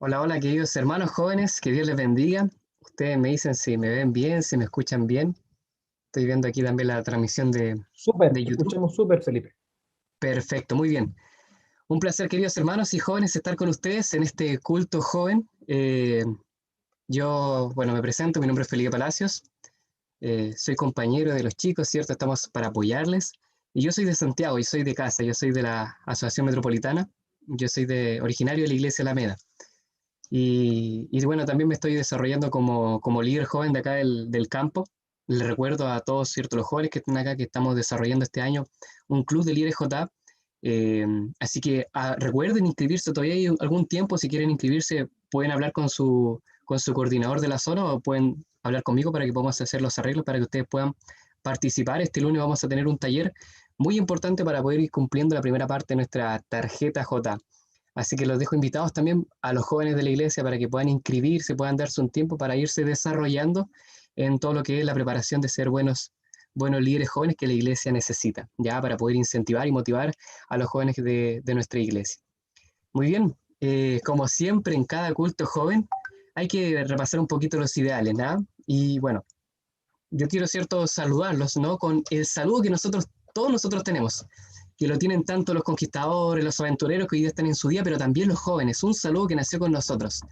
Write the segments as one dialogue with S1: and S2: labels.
S1: Hola, hola, queridos hermanos jóvenes, que Dios les bendiga. Ustedes me dicen si me ven bien, si me escuchan bien. Estoy viendo aquí también la transmisión
S2: Súper,
S1: de
S2: te
S1: YouTube.
S2: escuchamos súper, Felipe.
S1: Perfecto, muy bien. Un placer, queridos hermanos y jóvenes, estar con ustedes en este culto joven. Bueno, me presento, mi nombre es Felipe Palacios. Soy compañero de los chicos, ¿cierto? Estamos para apoyarles. Y yo soy de Santiago y soy de casa, yo soy de la Asociación Metropolitana. Yo soy originario de la Iglesia Alameda. Y bueno, también me estoy desarrollando como líder joven de acá del campo. Les recuerdo a todos, ¿cierto? Los jóvenes que están acá, que estamos desarrollando este año un club de líderes JA. Eh, Así que recuerden inscribirse, todavía hay algún tiempo. Si quieren inscribirse, pueden hablar con su coordinador de la zona o pueden hablar conmigo para que podamos hacer los arreglos para que ustedes puedan participar. Este lunes vamos a tener un taller muy importante para poder ir cumpliendo la primera parte de nuestra tarjeta JA. Así que los dejo invitados también a los jóvenes de la iglesia para que puedan inscribirse, puedan darse un tiempo para irse desarrollando en todo lo que es la preparación de ser buenos líderes jóvenes que la iglesia necesita, ya para poder incentivar y motivar a los jóvenes de nuestra iglesia. Muy bien, como siempre en cada culto joven hay que repasar un poquito los ideales, ¿no? Y bueno, yo quiero, cierto, saludarlos, ¿no? Con el saludo que todos nosotros tenemos, que lo tienen tanto los conquistadores, los aventureros que hoy día están en su día, pero también los jóvenes, un saludo que nació con nosotros.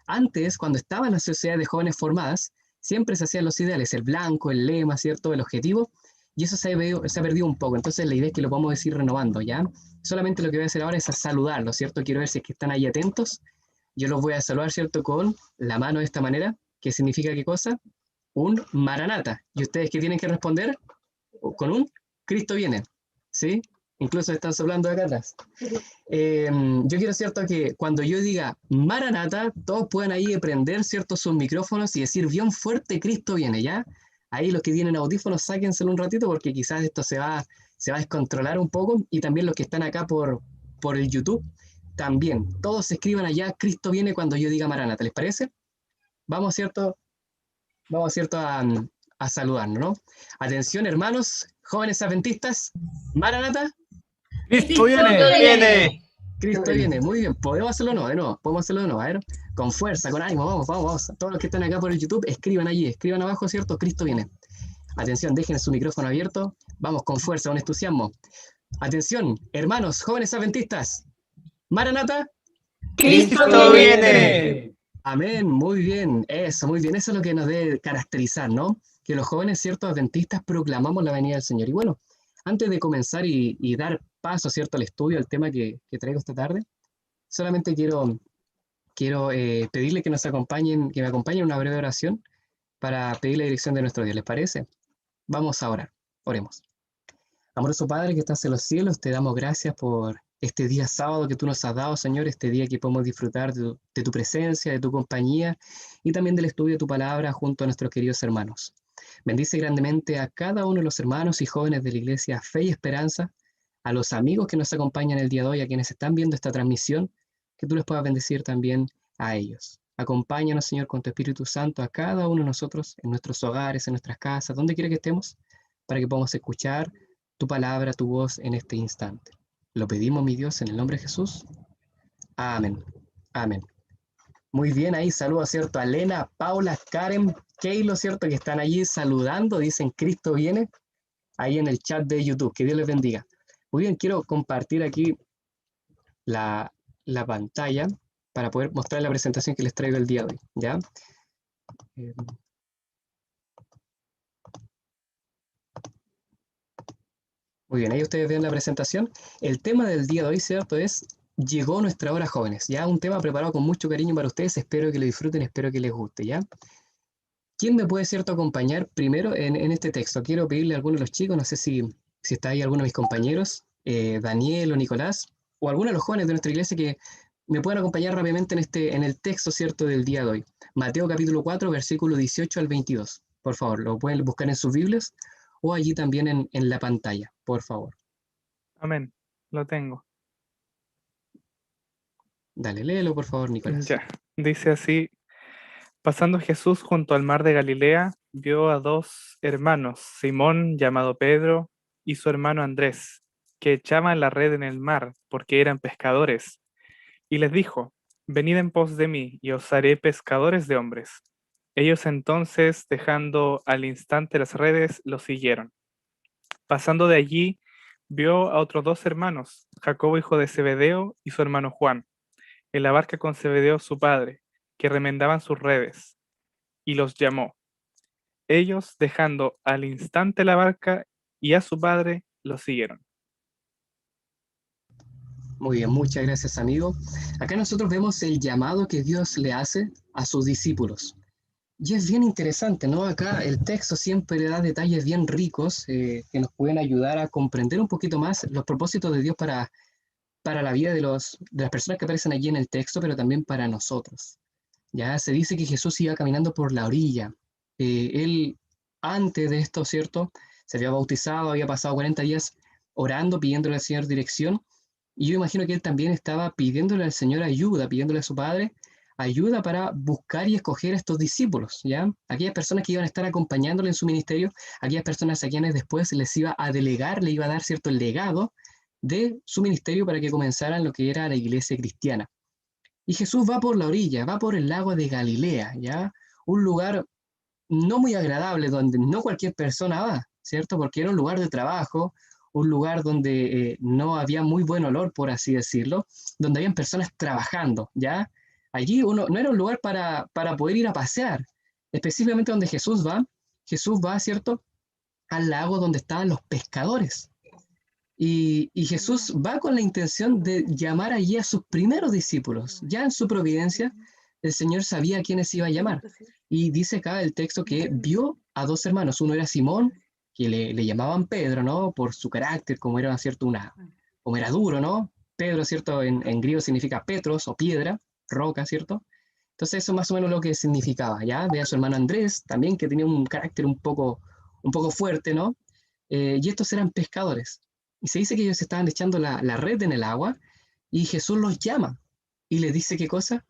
S1: Antes, cuando estaban las sociedades de jóvenes formadas, siempre se hacían los ideales, el blanco, el lema, ¿cierto? El objetivo, y eso se ha perdido un poco. Entonces la idea es que lo vamos a ir renovando, ¿ya? Solamente lo que voy a hacer ahora es a saludarlos, ¿cierto? Quiero ver si es que están ahí atentos. Yo los voy a saludar, ¿cierto? Con la mano de esta manera, que significa ¿qué cosa? Un Maranata. ¿Y ustedes qué tienen que responder? Con un Cristo viene. ¿Sí? Incluso están soplando de acá atrás. Yo quiero, cierto, que cuando yo diga Maranata, todos puedan ahí prender, cierto, sus micrófonos y decir bien fuerte, Cristo viene, ¿ya? Ahí los que tienen audífonos, sáquenselo un ratito porque quizás esto se va a descontrolar un poco. Y también los que están acá por el YouTube, también. Todos escriban allá, Cristo viene cuando yo diga Maranata, ¿les parece? Vamos, ¿cierto? Vamos, ¿cierto?, a saludarnos, ¿no? Atención, hermanos, jóvenes adventistas, Maranata,
S2: ¡Cristo
S3: Cristo
S2: viene!
S3: viene.
S1: Cristo viene. Muy bien, podemos hacerlo o no, de nuevo, podemos hacerlo de nuevo, a ver, con fuerza, con ánimo, vamos, vamos, vamos. Todos los que están acá por el YouTube, escriban allí, escriban abajo, ¿cierto? Cristo viene. Atención, dejen su micrófono abierto, vamos con fuerza, con entusiasmo. Atención, hermanos, jóvenes adventistas, Maranata,
S3: Cristo
S2: ¡Cristo
S3: viene.
S2: viene!
S1: amén, muy bien, eso es lo que nos debe caracterizar, ¿no? Que los jóvenes, ciertos adventistas, proclamamos la venida del Señor. Y bueno, antes de comenzar y dar paso, ¿cierto?, al estudio, al tema que traigo esta tarde, solamente quiero pedirle que me acompañen en una breve oración para pedir la dirección de nuestro Dios. ¿Les parece? Vamos a orar. Oremos. Amoroso Padre que estás en los cielos, te damos gracias por este día sábado que tú nos has dado, Señor, este día que podemos disfrutar de tu presencia, de tu compañía y también del estudio de tu palabra junto a nuestros queridos hermanos. Bendice grandemente a cada uno de los hermanos y jóvenes de la Iglesia Fe y Esperanza, a los amigos que nos acompañan el día de hoy, a quienes están viendo esta transmisión, que tú les puedas bendecir también a ellos. Acompáñanos, Señor, con tu Espíritu Santo a cada uno de nosotros, en nuestros hogares, en nuestras casas, donde quiera que estemos, para que podamos escuchar tu palabra, tu voz en este instante. Lo pedimos, mi Dios, en el nombre de Jesús. Amén. Amén. Muy bien, ahí saludo, ¿cierto? A Lena, Paula, Karen, Keilo, ¿cierto? Que están allí saludando, dicen Cristo viene, ahí en el chat de YouTube. Que Dios les bendiga. Muy bien, quiero compartir aquí la, la pantalla para poder mostrar la presentación que les traigo el día de hoy, ¿ya? Eh, Muy bien, ahí ustedes ven la presentación. El tema del día de hoy, ¿cierto? Es Llegó nuestra hora, jóvenes. Ya un tema preparado con mucho cariño para ustedes. Espero que lo disfruten, espero que les guste, ¿ya? ¿Quién me puede, cierto, acompañar primero en este texto? Quiero pedirle a alguno de los chicos, no sé si está ahí alguno de mis compañeros, Daniel o Nicolás, o alguno de los jóvenes de nuestra iglesia que me puedan acompañar rápidamente en el texto, ¿cierto?, del día de hoy. Mateo capítulo 4, versículo 18 al 22. Por favor, lo pueden buscar en sus Biblias o allí también en la pantalla, por favor.
S4: Amén. Lo tengo.
S1: Dale, léelo, por favor, Nicolás.
S4: Ya. Dice así, pasando Jesús junto al mar de Galilea, vio a dos hermanos, Simón, llamado Pedro, y su hermano Andrés, que echaban la red en el mar, porque eran pescadores. Y les dijo, venid en pos de mí, y os haré pescadores de hombres. Ellos entonces, dejando al instante las redes, lo siguieron. Pasando de allí, vio a otros dos hermanos, Jacobo hijo de Zebedeo y su hermano Juan, en la barca con Zebedeo su padre, que remendaban sus redes, y los llamó. Ellos, dejando al instante la barca y a su padre, lo siguieron.
S1: Muy bien, muchas gracias, amigo. Acá nosotros vemos el llamado que Dios le hace a sus discípulos. Y es bien interesante, ¿no? Acá el texto siempre le da detalles bien ricos que nos pueden ayudar a comprender un poquito más los propósitos de Dios para la vida de las personas que aparecen allí en el texto, pero también para nosotros. Ya se dice que Jesús iba caminando por la orilla. Él, antes de esto, ¿cierto? Se había bautizado, había pasado 40 días orando, pidiéndole al Señor dirección. Y yo imagino que él también estaba pidiéndole al Señor ayuda, pidiéndole a su Padre ayuda para buscar y escoger a estos discípulos, ¿ya? Aquellas personas que iban a estar acompañándole en su ministerio, aquellas personas a quienes después les iba a delegar, le iba a dar cierto legado de su ministerio para que comenzaran lo que era la iglesia cristiana. Y Jesús va por la orilla, va por el lago de Galilea, ¿ya? Un lugar no muy agradable donde no cualquier persona va, ¿cierto? Porque era un lugar de trabajo, un lugar donde no había muy buen olor, por así decirlo, donde habían personas trabajando, ¿ya? Allí uno, no era un lugar para poder ir a pasear, específicamente donde Jesús va, ¿cierto? Al lago donde estaban los pescadores. Y Jesús va con la intención de llamar allí a sus primeros discípulos. Ya en su providencia, el Señor sabía a quiénes iba a llamar. Y dice acá el texto que vio a dos hermanos. Uno era Simón, que le llamaban Pedro, ¿no? Por su carácter, como era, ¿cierto? Como era duro, ¿no? Pedro, ¿cierto? En griego significa Petros o piedra, roca, ¿cierto? Entonces eso más o menos lo que significaba, ¿ya? Ve a su hermano Andrés, también que tenía un carácter un poco fuerte, ¿no? Y estos eran pescadores. Y se dice que ellos estaban echando la red en el agua y Jesús los llama y les dice qué cosa,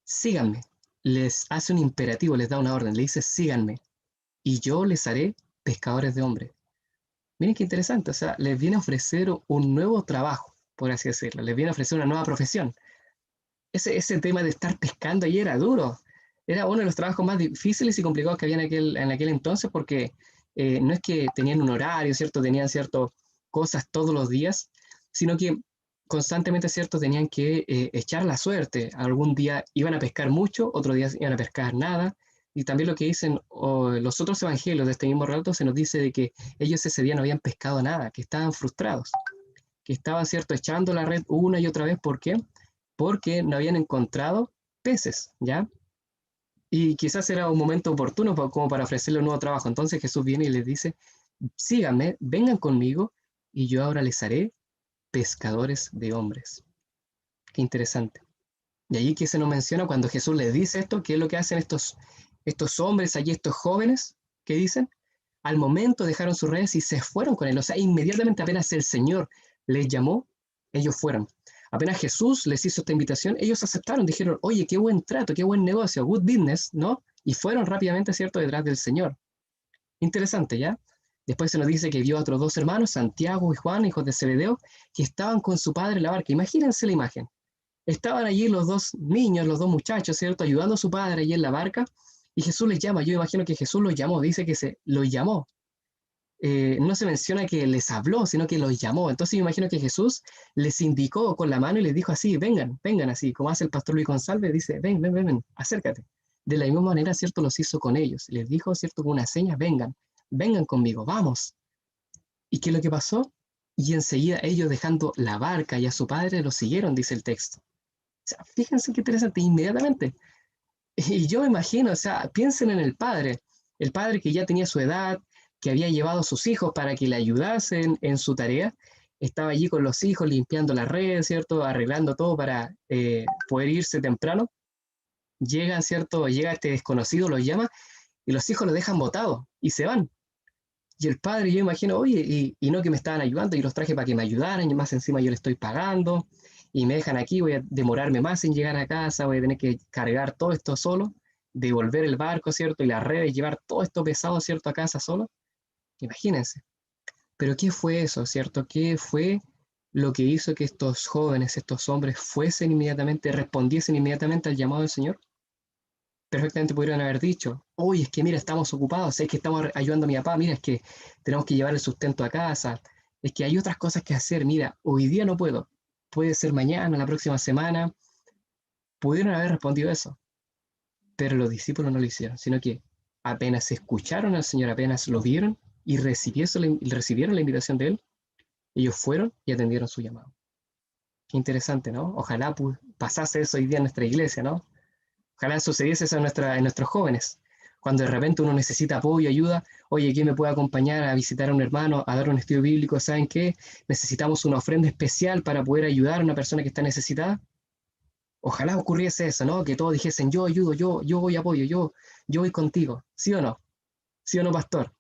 S1: síganme. Les hace un imperativo, les da una orden, le dice síganme y yo les haré pescadores de hombres. Miren qué interesante, o sea, les viene a ofrecer un nuevo trabajo, por así decirlo, les viene a ofrecer una nueva profesión. Ese tema de estar pescando ahí era duro, era uno de los trabajos más difíciles y complicados que había en aquel entonces porque no es que tenían un horario, ¿cierto? Tenían ciertas cosas todos los días, sino que constantemente, ¿cierto? Tenían que echar la suerte. Algún día iban a pescar mucho, otro día iban a pescar nada. Y también lo que dicen los otros evangelios de este mismo relato se nos dice de que ellos ese día no habían pescado nada, que estaban frustrados, que estaban, ¿cierto? Echando la red una y otra vez. ¿Por qué? Porque no habían encontrado peces, ¿ya? Y quizás era un momento oportuno como para ofrecerle un nuevo trabajo. Entonces Jesús viene y les dice, síganme, vengan conmigo y yo ahora les haré pescadores de hombres. Qué interesante. Y allí que se nos menciona cuando Jesús les dice esto, ¿qué es lo que hacen estos hombres allí, estos jóvenes? ¿Qué dicen? Al momento dejaron sus redes y se fueron con él. O sea, inmediatamente apenas el Señor les llamó, ellos fueron. Apenas Jesús les hizo esta invitación, ellos aceptaron, dijeron, oye, qué buen trato, qué buen negocio, good business, ¿no? Y fueron rápidamente, ¿cierto?, detrás del Señor. Interesante, ¿ya? Después se nos dice que vio a otros dos hermanos, Santiago y Juan, hijos de Zebedeo, que estaban con su padre en la barca. Imagínense la imagen. Estaban allí los dos niños, los dos muchachos, ¿cierto?, ayudando a su padre allí en la barca, y Jesús les llama. Yo imagino que Jesús los llamó, dice que se los llamó. No se menciona que les habló, sino que los llamó. Entonces yo imagino que Jesús les indicó con la mano y les dijo así, vengan, vengan así, como hace el pastor Luis González, dice, ven, ven, ven, ven, acércate. De la misma manera, ¿cierto?, los hizo con ellos. Les dijo, ¿cierto?, con una seña, vengan, vengan conmigo, vamos. ¿Y qué es lo que pasó? Y enseguida ellos dejando la barca y a su padre lo siguieron, dice el texto. O sea, fíjense qué interesante, inmediatamente. Y yo me imagino, o sea, piensen en el padre que ya tenía su edad, que había llevado a sus hijos para que le ayudasen en su tarea, estaba allí con los hijos limpiando la red, ¿cierto? Arreglando todo para poder irse temprano. Llega, ¿cierto? Llega este desconocido, los llama y los hijos los dejan botados y se van. Y el padre, yo imagino, oye, y no que me estaban ayudando, y los traje para que me ayudaran, y más encima yo le estoy pagando, y me dejan aquí, voy a demorarme más en llegar a casa, voy a tener que cargar todo esto solo, devolver el barco, ¿cierto? Y las redes, llevar todo esto pesado, ¿cierto? A casa solo. Imagínense. Pero ¿qué fue eso, cierto? ¿Qué fue lo que hizo que estos jóvenes, estos hombres, respondiesen inmediatamente al llamado del Señor? Perfectamente pudieron haber dicho, oye, es que mira, estamos ocupados, es que estamos ayudando a mi papá, mira, es que tenemos que llevar el sustento a casa, es que hay otras cosas que hacer, mira, hoy día no puedo, puede ser mañana, la próxima semana. Pudieron haber respondido eso, pero los discípulos no lo hicieron, sino que apenas escucharon al Señor, apenas lo vieron y recibieron la invitación de Él, ellos fueron y atendieron su llamado. Qué interesante, ¿no? Ojalá pasase eso hoy día en nuestra iglesia, ¿no? Ojalá sucediese eso en nuestros jóvenes. Cuando de repente uno necesita apoyo, ayuda, oye, ¿quién me puede acompañar a visitar a un hermano, a dar un estudio bíblico? ¿Saben qué? Necesitamos una ofrenda especial para poder ayudar a una persona que está necesitada. Ojalá ocurriese eso, ¿no? Que todos dijesen, yo ayudo, yo voy apoyo, yo voy contigo. ¿Sí o no? ¿Sí o no, pastor?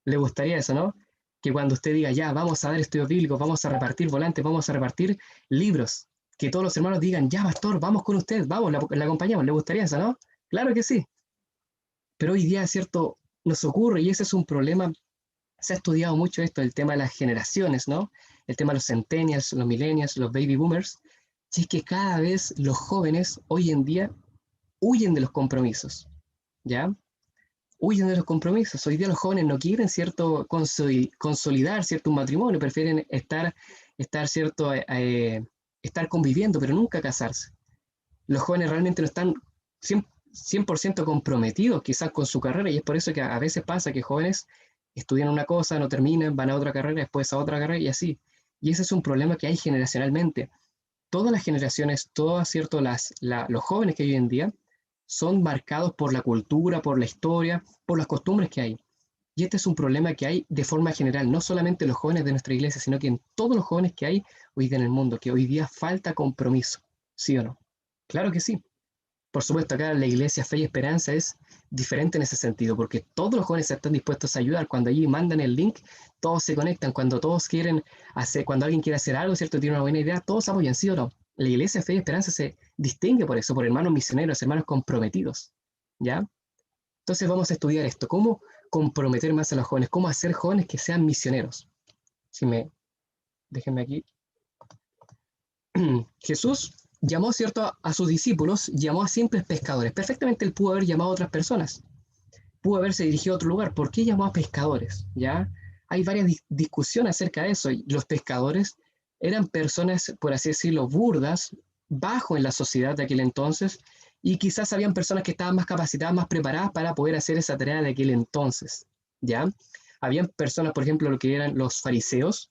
S1: ¿Le gustaría eso, no? Que cuando usted diga, ya, vamos a dar estudios bíblicos, vamos a repartir volantes, vamos a repartir libros, que todos los hermanos digan, ya, pastor, vamos con usted, vamos, la acompañamos. ¿Le gustaría eso, no? Claro que sí. Pero hoy día, ¿cierto? Nos ocurre, y ese es un problema. Se ha estudiado mucho esto, el tema de las generaciones, ¿no? El tema de los centennials, los millennials, los baby boomers. Y es que cada vez los jóvenes hoy en día huyen de los compromisos, ¿ya? Huyen de los compromisos. Hoy día los jóvenes no quieren, ¿cierto?, consolidar, ¿cierto?, un matrimonio, prefieren ¿cierto?, estar conviviendo, pero nunca casarse. Los jóvenes realmente no están 100% comprometidos quizás con su carrera, y es por eso que a veces pasa que jóvenes estudian una cosa, no terminan, van a otra carrera, después a otra carrera y así. Y ese es un problema que hay generacionalmente. Todas las generaciones, todas, ¿cierto?, los jóvenes que hay hoy en día son marcados por la cultura, por la historia, por las costumbres que hay. Y este es un problema que hay de forma general, no solamente en los jóvenes de nuestra iglesia, sino que en todos los jóvenes que hay hoy día en el mundo, que hoy día falta compromiso, ¿sí o no? Claro que sí. Por supuesto, acá la iglesia Fe y Esperanza es diferente en ese sentido, porque todos los jóvenes están dispuestos a ayudar. Cuando allí mandan el link, todos se conectan. Cuando todos quieren hacer, cuando alguien quiere hacer algo, ¿cierto? Tiene una buena idea, todos apoyan, ¿sí o no? La iglesia Fe y Esperanza se distingue por eso, por hermanos misioneros, hermanos comprometidos, ¿ya? Entonces vamos a estudiar esto, cómo comprometer más a los jóvenes, cómo hacer jóvenes que sean misioneros. Déjenme aquí. Jesús llamó, ¿cierto?, a sus discípulos, llamó a simples pescadores. Perfectamente él pudo haber llamado a otras personas, pudo haberse dirigido a otro lugar. ¿Por qué llamó a pescadores? ¿Ya? Hay varias discusiones acerca de eso. Los pescadores eran personas, por así decirlo, burdas, bajo en la sociedad de aquel entonces, y quizás habían personas que estaban más capacitadas, más preparadas para poder hacer esa tarea de aquel entonces. ¿Ya? Habían personas, por ejemplo, lo que eran los fariseos,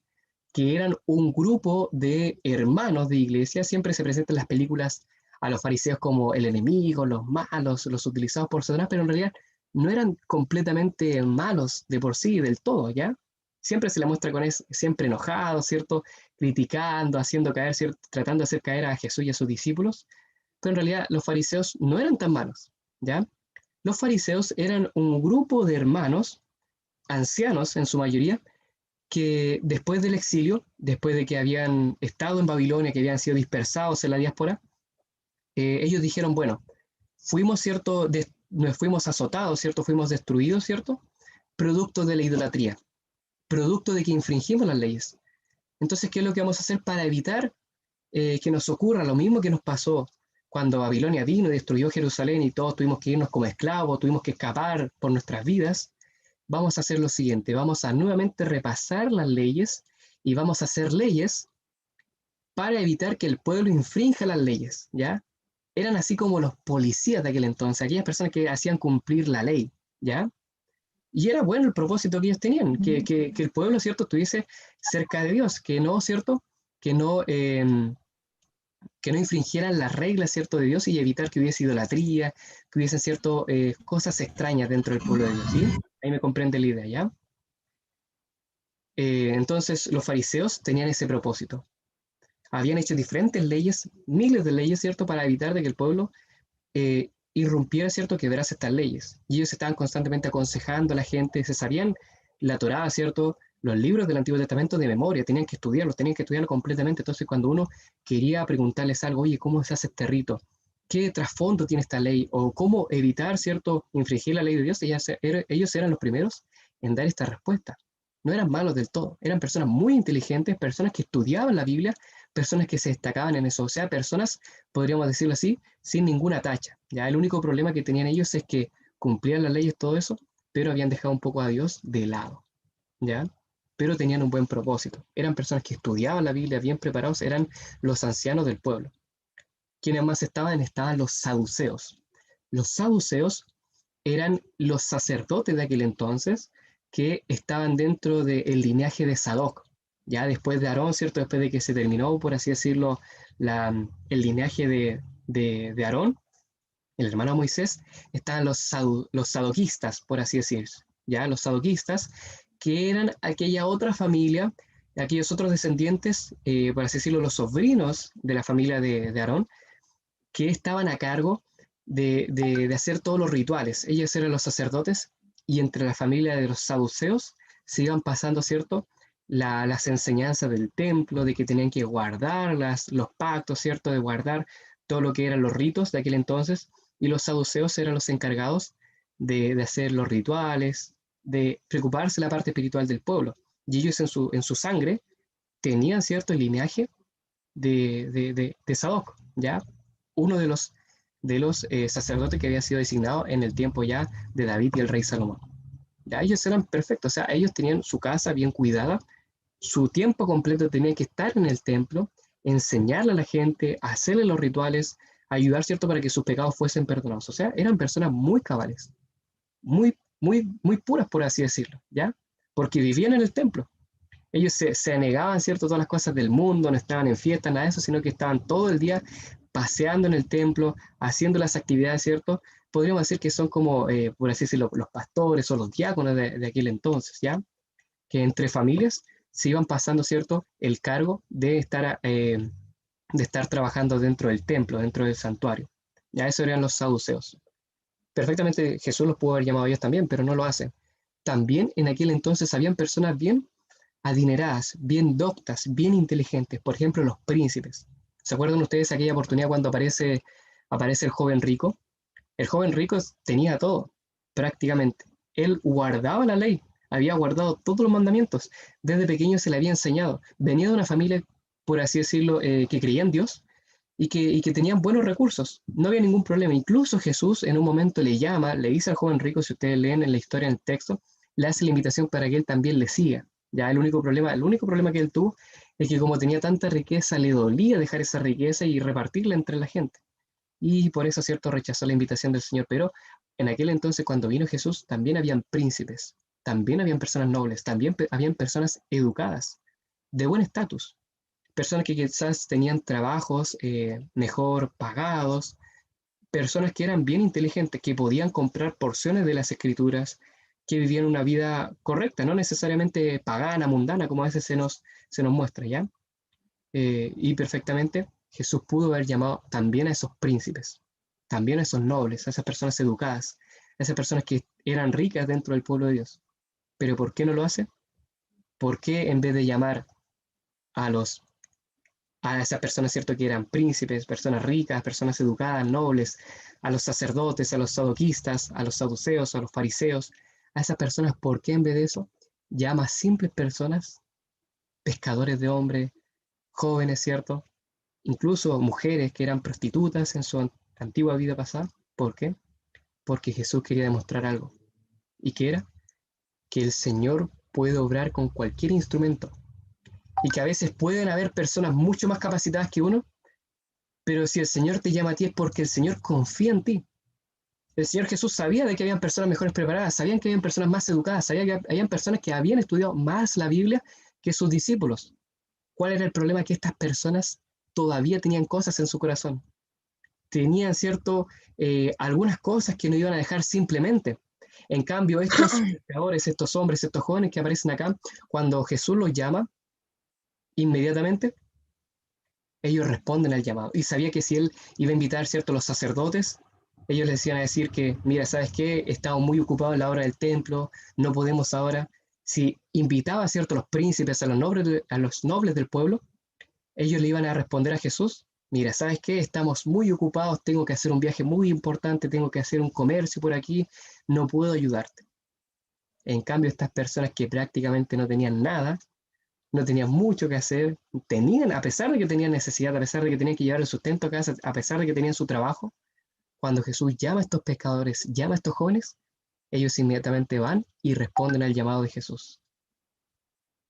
S1: que eran un grupo de hermanos de iglesia. Siempre se presentan en las películas a los fariseos como el enemigo, los malos, los utilizados por Satanás, pero en realidad no eran completamente malos de por sí, del todo, ¿ya? Siempre se le muestra siempre enojado, ¿cierto? Criticando, haciendo caer, ¿cierto? Tratando de hacer caer a Jesús y a sus discípulos, pero en realidad los fariseos no eran tan malos, ¿ya? Los fariseos eran un grupo de hermanos, ancianos en su mayoría, que después del exilio, después de que habían estado en Babilonia, que habían sido dispersados en la diáspora, ellos dijeron, bueno, fuimos, ¿cierto? Nos fuimos azotados, ¿cierto? Fuimos destruidos, ¿cierto? Producto de la idolatría, producto de que infringimos las leyes. Entonces, ¿qué es lo que vamos a hacer para evitar que nos ocurra lo mismo que nos pasó cuando Babilonia vino y destruyó Jerusalén y todos tuvimos que irnos como esclavos, tuvimos que escapar por nuestras vidas? Vamos a hacer lo siguiente, vamos a nuevamente repasar las leyes y vamos a hacer leyes para evitar que el pueblo infrinja las leyes, ¿ya? Eran así como los policías de aquel entonces, aquellas personas que hacían cumplir la ley, ¿ya? Y era bueno el propósito que ellos tenían, que el pueblo, ¿cierto?, estuviese cerca de Dios, que no, ¿cierto?, que no, que no infringieran las reglas, ¿cierto?, de Dios y evitar que hubiese idolatría, que hubiesen, ¿cierto?, cosas extrañas dentro del pueblo de Dios, ¿sí? Ahí me comprende la idea, ¿ya? Entonces los fariseos tenían ese propósito. Habían hecho diferentes leyes, miles de leyes, ¿cierto?, para evitar de que el pueblo irrumpiera, ¿cierto?, quebrase estas leyes. Y ellos estaban constantemente aconsejando a la gente, se sabían la Torá, ¿cierto?, los libros del Antiguo Testamento de memoria, tenían que estudiarlo completamente. Entonces cuando uno quería preguntarles algo, oye, ¿cómo se hace este rito? ¿Qué trasfondo tiene esta ley? ¿O cómo evitar, ¿cierto?, infringir la ley de Dios? Ellos eran los primeros en dar esta respuesta. no eran malos del todo, eran personas muy inteligentes, personas que estudiaban la Biblia, personas que se destacaban en eso, o sea, personas, podríamos decirlo así, sin ninguna tacha. Ya el único problema que tenían ellos es que cumplían las leyes, todo eso, pero habían dejado un poco a Dios de lado, ¿ya? Pero tenían un buen propósito. Eran personas que estudiaban la Biblia bien preparados, eran los ancianos del pueblo. ¿Quiénes más estaban? Estaban los saduceos. Los saduceos eran los sacerdotes de aquel entonces que estaban dentro del linaje de Sadoc. Ya después de Aarón, ¿cierto? Después de que se terminó, por así decirlo, el linaje de Aarón, el hermano de Moisés, estaban los sadoquistas, por así decir. Ya los sadoquistas, que eran aquella otra familia, aquellos otros descendientes, por así decirlo, los sobrinos de la familia de Aarón, que estaban a cargo de hacer todos los rituales. Ellos eran los sacerdotes y entre la familia de los saduceos se iban pasando, ¿cierto? Las enseñanzas del templo, de que tenían que guardar los pactos, ¿cierto? De guardar todo lo que eran los ritos de aquel entonces. Y los saduceos eran los encargados de hacer los rituales, de preocuparse de la parte espiritual del pueblo. Y ellos en su sangre tenían cierto lineaje de Sadoc, ¿ya? Uno de los sacerdotes que había sido designado en el tiempo ya de David y el rey Salomón. Ya ellos eran perfectos, o sea, ellos tenían su casa bien cuidada, su tiempo completo tenía que estar en el templo, enseñarle a la gente, hacerle los rituales, ayudar, ¿cierto?, para que sus pecados fuesen perdonados. O sea, eran personas muy cabales, muy, muy, muy puras, por así decirlo, ¿ya? Porque vivían en el templo. Ellos se negaban, ¿cierto?, todas las cosas del mundo, no estaban en fiesta, nada de eso, sino que estaban todo el día paseando en el templo, haciendo las actividades, ¿cierto? Podríamos decir que son como, por así decirlo, los pastores o los diáconos de aquel entonces, ¿ya? Que entre familias se iban pasando, ¿cierto?, el cargo de estar trabajando dentro del templo, dentro del santuario. Ya eso eran los saduceos. Perfectamente Jesús los pudo haber llamado a ellos también, pero no lo hace. También en aquel entonces habían personas bien adineradas, bien doctas, bien inteligentes, por ejemplo, los príncipes. ¿Se acuerdan ustedes aquella oportunidad cuando aparece el joven rico? El joven rico tenía todo, prácticamente. Él guardaba la ley, había guardado todos los mandamientos. Desde pequeño se le había enseñado. Venía de una familia, por así decirlo, que creía en Dios y que tenían buenos recursos. No había ningún problema. Incluso Jesús en un momento le llama, le dice al joven rico, si ustedes leen en la historia, en el texto, le hace la invitación para que él también le siga. Ya el único problema que él tuvo es que como tenía tanta riqueza, le dolía dejar esa riqueza y repartirla entre la gente. Y por eso, cierto, rechazó la invitación del Señor. Pero en aquel entonces, cuando vino Jesús, también habían príncipes, también habían personas nobles, también habían personas educadas, de buen estatus, personas que quizás tenían trabajos mejor pagados, personas que eran bien inteligentes, que podían comprar porciones de las escrituras, que vivían una vida correcta, no necesariamente pagana, mundana, como a veces se nos muestra, ¿ya? Y perfectamente Jesús pudo haber llamado también a esos príncipes, también a esos nobles, a esas personas educadas, a esas personas que eran ricas dentro del pueblo de Dios. Pero ¿por qué no lo hace? ¿Por qué en vez de llamar a esas personas, cierto, que eran príncipes, personas ricas, personas educadas, nobles, a los sacerdotes, a los sadoquistas, a los saduceos, a los fariseos, a esas personas, ¿por qué en vez de eso llama a simples personas, pescadores de hombres, jóvenes, cierto? Incluso mujeres que eran prostitutas en su antigua vida pasada. ¿Por qué? Porque Jesús quería demostrar algo. ¿Y qué era? Que el Señor puede obrar con cualquier instrumento y que a veces pueden haber personas mucho más capacitadas que uno, pero si el Señor te llama a ti es porque el Señor confía en ti. El Señor Jesús sabía de que habían personas mejores preparadas, sabían que habían personas más educadas, sabía que habían personas que habían estudiado más la Biblia que sus discípulos. ¿Cuál era el problema? Que estas personas todavía tenían cosas en su corazón. Tenían, ¿cierto? Algunas cosas que no iban a dejar simplemente. En cambio, estos pescadores, estos hombres, estos jóvenes que aparecen acá, cuando Jesús los llama, inmediatamente ellos responden al llamado. Y sabía que si él iba a invitar, ¿cierto?, los sacerdotes, ellos les decían a decir que, mira, ¿sabes qué? Estamos muy ocupados en la hora del templo, no podemos ahora. Si invitaba, ¿cierto?, a los príncipes, a los nobles del pueblo, ellos le iban a responder a Jesús, mira, ¿sabes qué? Estamos muy ocupados, tengo que hacer un viaje muy importante, tengo que hacer un comercio por aquí, no puedo ayudarte. En cambio, estas personas que prácticamente no tenían nada, no tenían mucho que hacer, tenían, a pesar de que tenían necesidad, a pesar de que tenían que llevar el sustento a casa, a pesar de que tenían su trabajo, cuando Jesús llama a estos pescadores, llama a estos jóvenes, ellos inmediatamente van y responden al llamado de Jesús.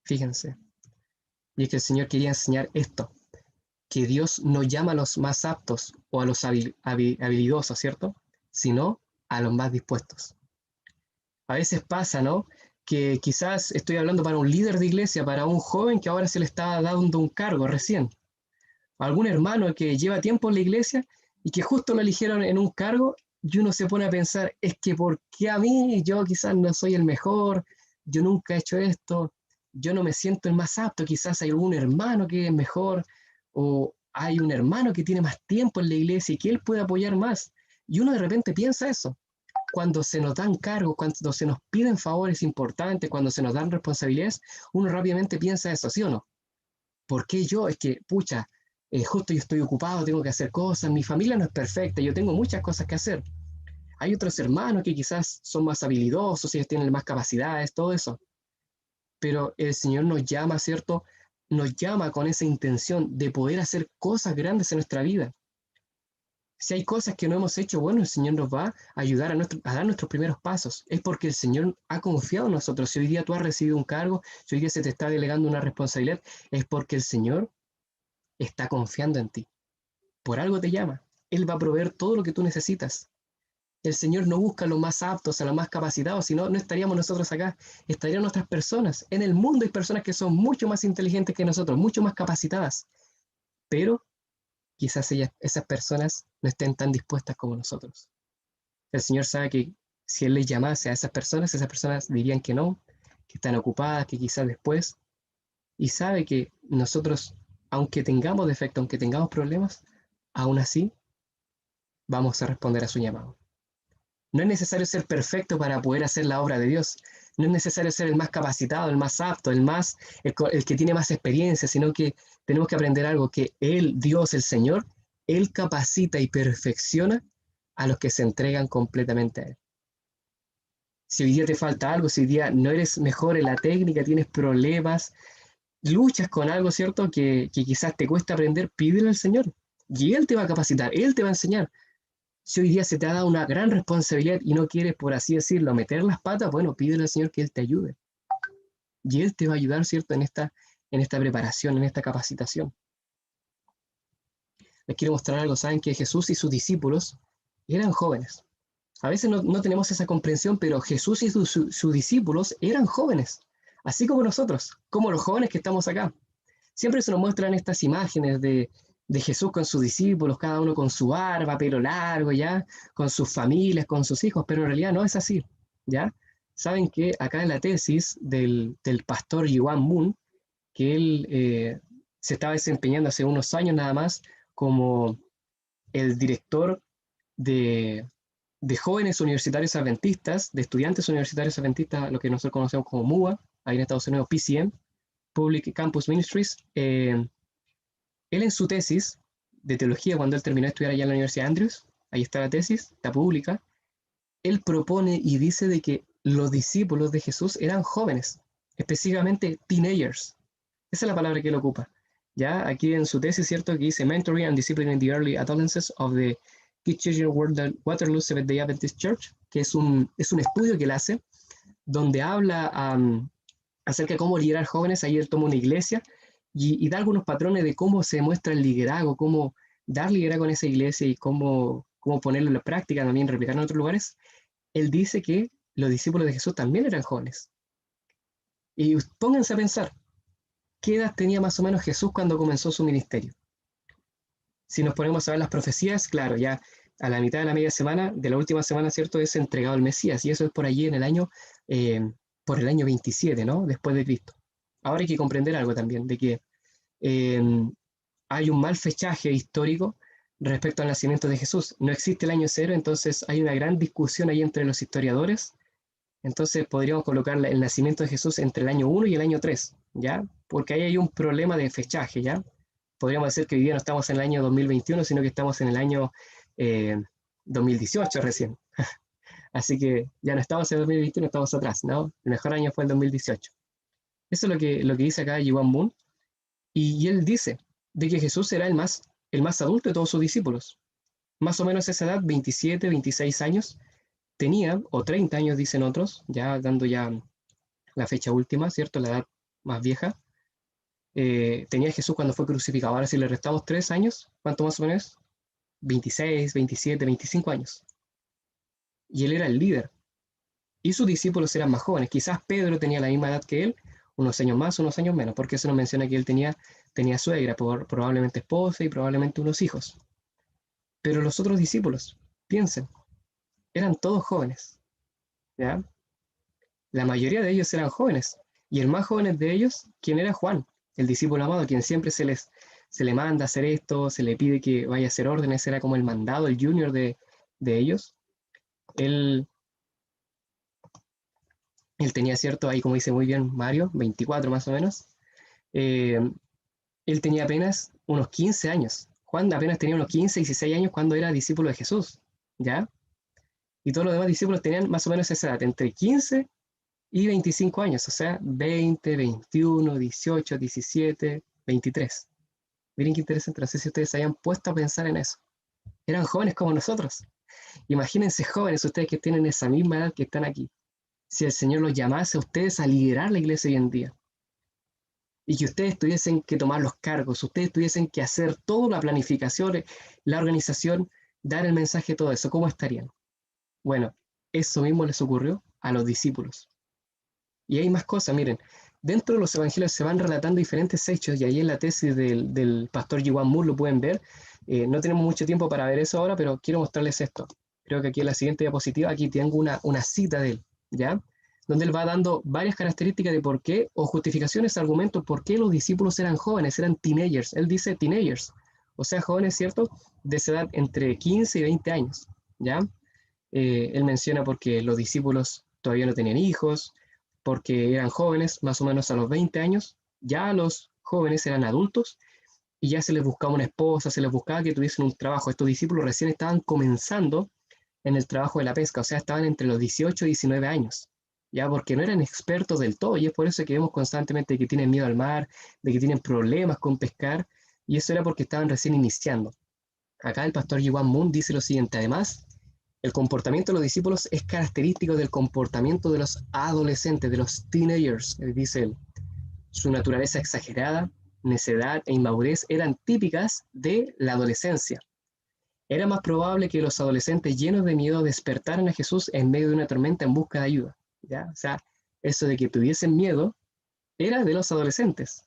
S1: Fíjense. Y es que el Señor quería enseñar esto, que Dios no llama a los más aptos o a los habilidosos, ¿cierto? Sino a los más dispuestos. A veces pasa, ¿no? Que quizás estoy hablando para un líder de iglesia, para un joven que ahora se le está dando un cargo recién. Algún hermano que lleva tiempo en la iglesia y que justo lo eligieron en un cargo y uno se pone a pensar, es que ¿por qué a mí? Yo quizás no soy el mejor, yo nunca he hecho esto, yo no me siento el más apto, quizás hay algún hermano que es mejor o hay un hermano que tiene más tiempo en la iglesia y que él puede apoyar más. Y uno de repente piensa eso. Cuando se nos dan cargos, cuando se nos piden favores importantes, cuando se nos dan responsabilidades, uno rápidamente piensa eso, ¿sí o no? ¿Por qué yo? Es que, pucha, justo yo estoy ocupado, tengo que hacer cosas, mi familia no es perfecta, yo tengo muchas cosas que hacer. Hay otros hermanos que quizás son más habilidosos, ellos tienen más capacidades, todo eso. Pero el Señor nos llama, ¿cierto? Nos llama con esa intención de poder hacer cosas grandes en nuestra vida. Si hay cosas que no hemos hecho, bueno, el Señor nos va a ayudar a dar nuestros primeros pasos. Es porque el Señor ha confiado en nosotros. Si hoy día tú has recibido un cargo, si hoy día se te está delegando una responsabilidad, es porque el Señor está confiando en ti. Por algo te llama. Él va a proveer todo lo que tú necesitas. El Señor no busca a los más aptos, a los más capacitados, sino no estaríamos nosotros acá, estarían otras personas. En el mundo hay personas que son mucho más inteligentes que nosotros, mucho más capacitadas, pero quizás esas personas no estén tan dispuestas como nosotros. El Señor sabe que si Él les llamase a esas personas dirían que no, que están ocupadas, que quizás después, y sabe que nosotros, aunque tengamos defectos, aunque tengamos problemas, aún así vamos a responder a su llamado. No es necesario ser perfecto para poder hacer la obra de Dios. No es necesario ser el más capacitado, el más apto, el que tiene más experiencia, sino que tenemos que aprender algo, que Él, Dios, el Señor, Él capacita y perfecciona a los que se entregan completamente a Él. Si hoy día te falta algo, si hoy día no eres mejor en la técnica, tienes problemas, luchas con algo, ¿cierto? Que quizás te cuesta aprender, pídele al Señor. Y Él te va a capacitar, Él te va a enseñar. Si hoy día se te ha dado una gran responsabilidad y no quieres, por así decirlo, meter las patas, bueno, pídele al Señor que Él te ayude. Y Él te va a ayudar, ¿cierto? En esta preparación, en esta capacitación. Les quiero mostrar algo. Saben que Jesús y sus discípulos eran jóvenes. A veces no tenemos esa comprensión, pero Jesús y sus discípulos eran jóvenes, así como nosotros, como los jóvenes que estamos acá. Siempre se nos muestran estas imágenes de Jesús con sus discípulos, cada uno con su barba, pelo largo, ¿ya? Con sus familias, con sus hijos, pero en realidad no es así, ¿ya? Saben que acá en la tesis del pastor Yuan Moon, que él se estaba desempeñando hace unos años nada más como el director de, de jóvenes universitarios adventistas, de estudiantes universitarios adventistas, lo que nosotros conocemos como MUA, ahí en Estados Unidos, PCM, Public Campus Ministries. Él en su tesis de teología, cuando él terminó de estudiar allá en la Universidad de Andrews, ahí está la tesis, está pública, él propone y dice de que los discípulos de Jesús eran jóvenes, específicamente teenagers. Esa es la palabra que él ocupa. Ya aquí en su tesis, ¿cierto? Que dice Mentoring and Disciplining the Early Adolescence of the Kitchener Waterloo Seventh-day Adventist Church, que es un estudio que él hace, donde habla acerca de cómo liderar jóvenes. Ahí él toma una iglesia y da algunos patrones de cómo se muestra el liderazgo, cómo dar liderazgo en esa iglesia y cómo ponerlo en la práctica, también replicar en otros lugares. Él dice que los discípulos de Jesús también eran jóvenes. Y pónganse a pensar, ¿qué edad tenía más o menos Jesús cuando comenzó su ministerio? Si nos ponemos a ver las profecías, claro, ya a la mitad de la media semana, de la última semana, ¿cierto? Es entregado el Mesías, y eso es por allí en el año, por el año 27, ¿no? Después de Cristo. Ahora hay que comprender algo también, de que eh, hay un mal fechaje histórico respecto al nacimiento de Jesús. No existe el año cero, entonces hay una gran discusión ahí entre los historiadores. Entonces podríamos colocar el nacimiento de Jesús entre el año 1 y el año 3, ¿ya? Porque ahí hay un problema de fechaje, ¿ya? Podríamos decir que hoy día no estamos en el año 2021, sino que estamos en el año 2018 recién. Así que ya no estamos en el 2021, estamos atrás, ¿no? El mejor año fue el 2018. Eso es lo que dice acá Ji-Hwan Moon. Y él dice de que Jesús era el más adulto de todos sus discípulos. Más o menos esa edad, 27, 26 años, tenía, o 30 años dicen otros, ya dando ya la fecha última, ¿cierto? La edad más vieja. Tenía Jesús cuando fue crucificado. Ahora si le restamos 3 años, ¿cuánto más o menos? 26, 27, 25 años. Y él era el líder. Y sus discípulos eran más jóvenes. Quizás Pedro tenía la misma edad que él, unos años más, unos años menos, porque eso nos menciona que él tenía suegra, probablemente esposa y probablemente unos hijos. Pero los otros discípulos, piensen, eran todos jóvenes, ¿ya? La mayoría de ellos eran jóvenes. Y el más joven de ellos, ¿quién era? Juan, el discípulo amado, quien siempre se le manda a hacer esto, se le pide que vaya a hacer órdenes, era como el mandado, el junior de ellos. Él, él tenía, cierto, ahí como dice muy bien Mario, 24 más o menos. Eh, Él tenía apenas unos 15 años. Juan apenas tenía unos 15, 16 años cuando era discípulo de Jesús, ¿ya? Y todos los demás discípulos tenían más o menos esa edad, entre 15 y 25 años, o sea, 20, 21, 18, 17, 23. Miren qué interesante, no sé si ustedes se hayan puesto a pensar en eso. Eran jóvenes como nosotros. Imagínense jóvenes, ustedes que tienen esa misma edad que están aquí. Si el Señor los llamase a ustedes a liderar la iglesia hoy en día, y que ustedes tuviesen que tomar los cargos, ustedes tuviesen que hacer toda la planificación, la organización, dar el mensaje, todo eso, ¿cómo estarían? Bueno, eso mismo les ocurrió a los discípulos. Y hay más cosas, miren, dentro de los evangelios se van relatando diferentes hechos, y ahí en la tesis del pastor Ji-Hwan Moon lo pueden ver. No tenemos mucho tiempo para ver eso ahora, pero quiero mostrarles esto. Creo que aquí en la siguiente diapositiva, aquí tengo una cita de él, ¿ya? Donde él va dando varias características de por qué, o justificaciones, argumentos, por qué los discípulos eran jóvenes, eran teenagers. Él dice teenagers, o sea, jóvenes, ¿cierto? De esa edad entre 15 y 20 años, ¿ya? Él menciona porque los discípulos todavía no tenían hijos, porque eran jóvenes, más o menos a los 20 años, ya los jóvenes eran adultos y ya se les buscaba una esposa, se les buscaba que tuviesen un trabajo. Estos discípulos recién estaban comenzando en el trabajo de la pesca, o sea, estaban entre los 18 y 19 años, ya porque no eran expertos del todo, y es por eso que vemos constantemente que tienen miedo al mar, de que tienen problemas con pescar, y eso era porque estaban recién iniciando. Acá el pastor Ji-Hwan Moon dice lo siguiente: además, el comportamiento de los discípulos es característico del comportamiento de los adolescentes, de los teenagers, dice él. Su naturaleza exagerada, necedad e inmadurez eran típicas de la adolescencia. Era más probable que los adolescentes llenos de miedo despertaran a Jesús en medio de una tormenta en busca de ayuda, ¿ya? O sea, eso de que tuviesen miedo era de los adolescentes,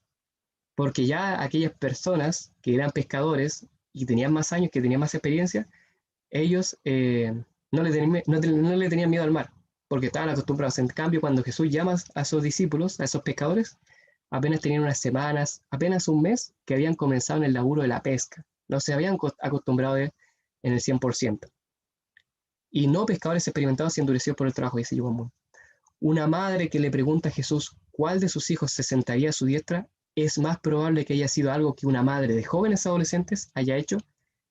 S1: porque ya aquellas personas que eran pescadores y tenían más años, que tenían más experiencia, ellos no le tenían miedo al mar, porque estaban acostumbrados. En cambio, cuando Jesús llama a sus discípulos, a esos pescadores, apenas tenían unas semanas, apenas un mes que habían comenzado en el laburo de la pesca. No se habían acostumbrado en el 100%. Y no pescadores experimentados y endurecidos por el trabajo, dice Ji-Hwan Moon. Una madre que le pregunta a Jesús cuál de sus hijos se sentaría a su diestra, es más probable que haya sido algo que una madre de jóvenes adolescentes haya hecho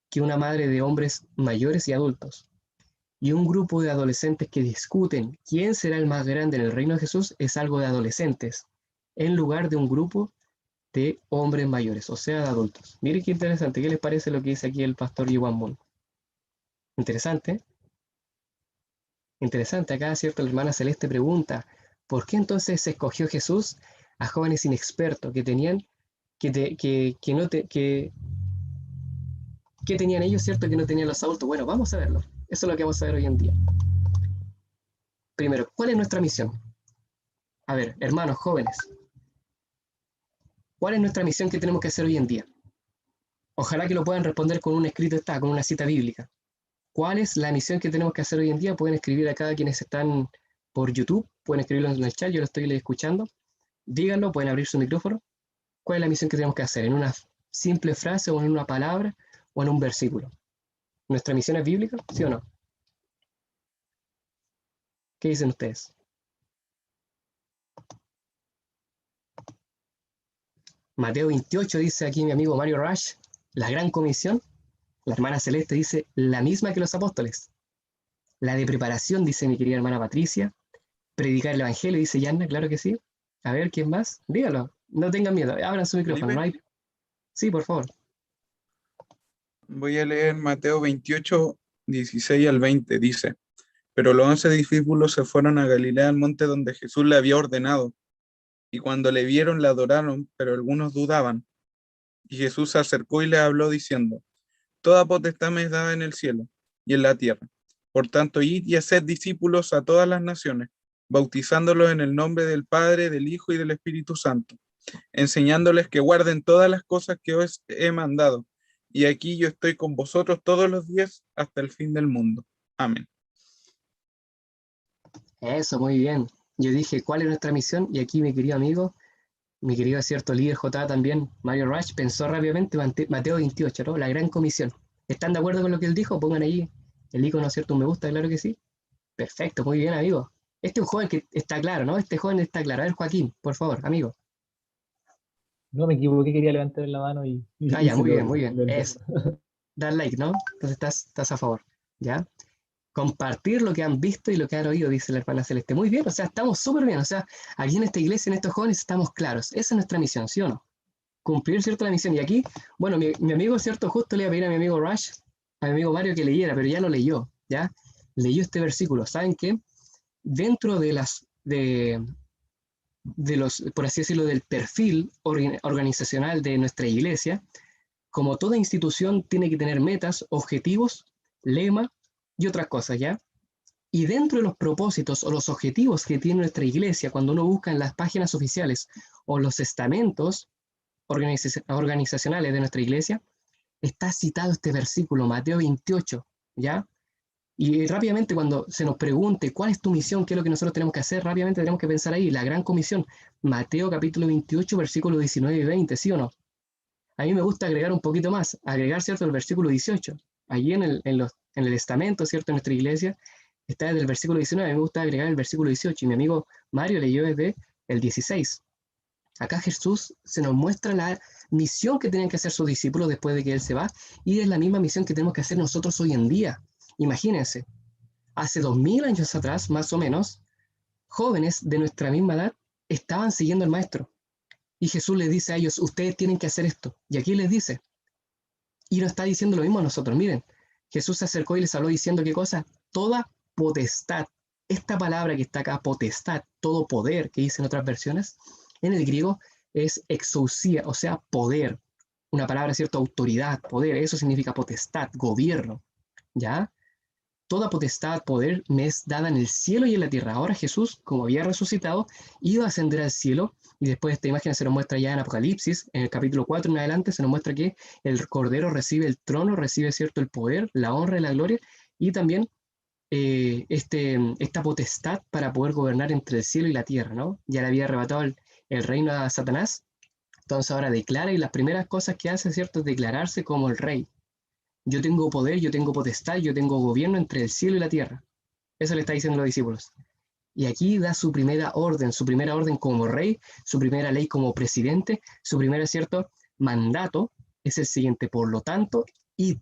S1: que una madre de hombres mayores y adultos. Y un grupo de adolescentes que discuten quién será el más grande en el reino de Jesús es algo de adolescentes, en lugar de un grupo de hombres mayores, o sea, de adultos. Miren qué interesante, ¿qué les parece lo que dice aquí el pastor Ji-Hwan Moon? Interesante, ¿eh? Interesante, acá, ¿cierto? La hermana Celeste pregunta, ¿por qué entonces se escogió Jesús a jóvenes inexpertos que tenían, que no te, que tenían ellos, ¿cierto? Que no tenían los adultos. Bueno, vamos a verlo. Eso es lo que vamos a ver hoy en día. Primero, ¿cuál es nuestra misión? A ver, hermanos jóvenes, ¿cuál es nuestra misión que tenemos que hacer hoy en día? Ojalá que lo puedan responder con un escrito, con una cita bíblica. ¿Cuál es la misión que tenemos que hacer hoy en día? Pueden escribir acá quienes están por YouTube, pueden escribirlo en el chat, yo lo estoy escuchando. Díganlo, pueden abrir su micrófono. ¿Cuál es la misión que tenemos que hacer? ¿En una simple frase o en una palabra o en un versículo? ¿Nuestra misión es bíblica? ¿Sí o no? ¿Qué dicen ustedes? Mateo 28 dice aquí mi amigo Mario Rush, la gran comisión. La hermana Celeste dice la misma que los apóstoles. La de preparación, dice mi querida hermana Patricia. Predicar el Evangelio, dice Yanna, claro que sí. A ver, ¿quién más? Dígalo, no tengan miedo, abran su micrófono, no
S2: Felipe,
S1: hay... Sí, por favor.
S2: voy a leer Mateo 28, 16 al 20. Dice, pero los 11 discípulos se fueron a Galilea, al monte donde Jesús le había ordenado, y cuando le vieron, le adoraron, pero algunos dudaban. Y Jesús se acercó y les habló diciendo, toda potestad me es dada en el cielo y en la tierra. Por tanto, id y haced discípulos a todas las naciones, bautizándolos en el nombre del Padre, del Hijo y del Espíritu Santo, enseñándoles que guarden todas las cosas que os he mandado. Y aquí yo estoy con vosotros todos los días hasta el fin del mundo. Amén.
S1: Eso, muy bien. Yo dije, ¿cuál es nuestra misión? Y aquí mi querido amigo, mi querido cierto líder J también, Mario Rush, pensó rápidamente Mateo 28, ¿no? La gran comisión. ¿Están de acuerdo con lo que él dijo? Pongan ahí el icono, ¿cierto? Un me gusta, claro que sí. Perfecto, muy bien, amigo. Este es un joven que está claro, ¿no? Este joven está claro. A ver, Joaquín, por favor, amigo.
S3: No me equivoqué, quería levantar la mano
S1: Ah,
S3: y
S1: ya,
S3: se
S1: muy bien, muy bien.
S3: lo
S1: Es,
S3: entiendo.
S1: dar like, ¿no? Entonces estás a favor, ¿ya? Compartir lo que han visto y lo que han oído, dice la hermana Celeste. Muy bien, o sea, estamos súper bien. O sea, aquí en esta iglesia, en estos jóvenes, estamos claros. Esa es nuestra misión, ¿sí o no? Cumplir, ¿cierto? La misión. Y aquí, bueno, mi amigo, ¿cierto? Justo le iba a pedir a mi amigo Rush, a mi amigo Mario que leyera, pero ya lo leyó, ¿ya? Leyó este versículo. ¿Saben qué? Dentro de los, por así decirlo, del perfil organizacional de nuestra iglesia, como toda institución tiene que tener metas, objetivos, lema y otras cosas, ¿ya? Y dentro de los propósitos o los objetivos que tiene nuestra iglesia, cuando uno busca en las páginas oficiales o los estamentos organizacionales de nuestra iglesia, está citado este versículo, Mateo 28, ¿ya? Y rápidamente cuando se nos pregunte cuál es tu misión, qué es lo que nosotros tenemos que hacer, rápidamente tenemos que pensar ahí, la gran comisión, Mateo capítulo 28, versículos 19 y 20, ¿sí o no? A mí me gusta agregar un poquito más, agregar, ¿cierto?, el versículo 18. Allí en el estamento, ¿cierto?, en nuestra iglesia, está desde el versículo 19, a mí me gusta agregar el versículo 18, y mi amigo Mario leyó desde el 16. Acá Jesús se nos muestra la misión que tenían que hacer sus discípulos después de que Él se va, y es la misma misión que tenemos que hacer nosotros hoy en día. Imagínense, hace 2000 años atrás, más o menos, jóvenes de nuestra misma edad estaban siguiendo al Maestro. Y Jesús les dice a ellos, ustedes tienen que hacer esto. Y aquí les dice, y nos está diciendo lo mismo a nosotros. Miren, Jesús se acercó y les habló diciendo qué cosa, toda potestad. Esta palabra que está acá, potestad, todo poder, que dice en otras versiones, en el griego es exousia, o sea, poder. Una palabra, ¿cierto? Autoridad, poder, eso significa potestad, gobierno, ¿ya? Toda potestad, poder me es dada en el cielo y en la tierra. Ahora Jesús, como había resucitado, iba a ascender al cielo, y después esta imagen se nos muestra ya en Apocalipsis, en el capítulo 4 en adelante, se nos muestra que el Cordero recibe el trono, recibe, ¿cierto?, el poder, la honra y la gloria, y también esta potestad para poder gobernar entre el cielo y la tierra, ¿no? Ya le había arrebatado el reino a Satanás, entonces ahora declara, y las primeras cosas que hace, ¿cierto?, es declararse como el rey. Yo tengo poder, yo tengo potestad, yo tengo gobierno entre el cielo y la tierra. Eso le está diciendo a los discípulos. Y aquí da su primera orden como rey, su primera ley como presidente, su primer, ¿cierto?, mandato es el siguiente. Por lo tanto, id.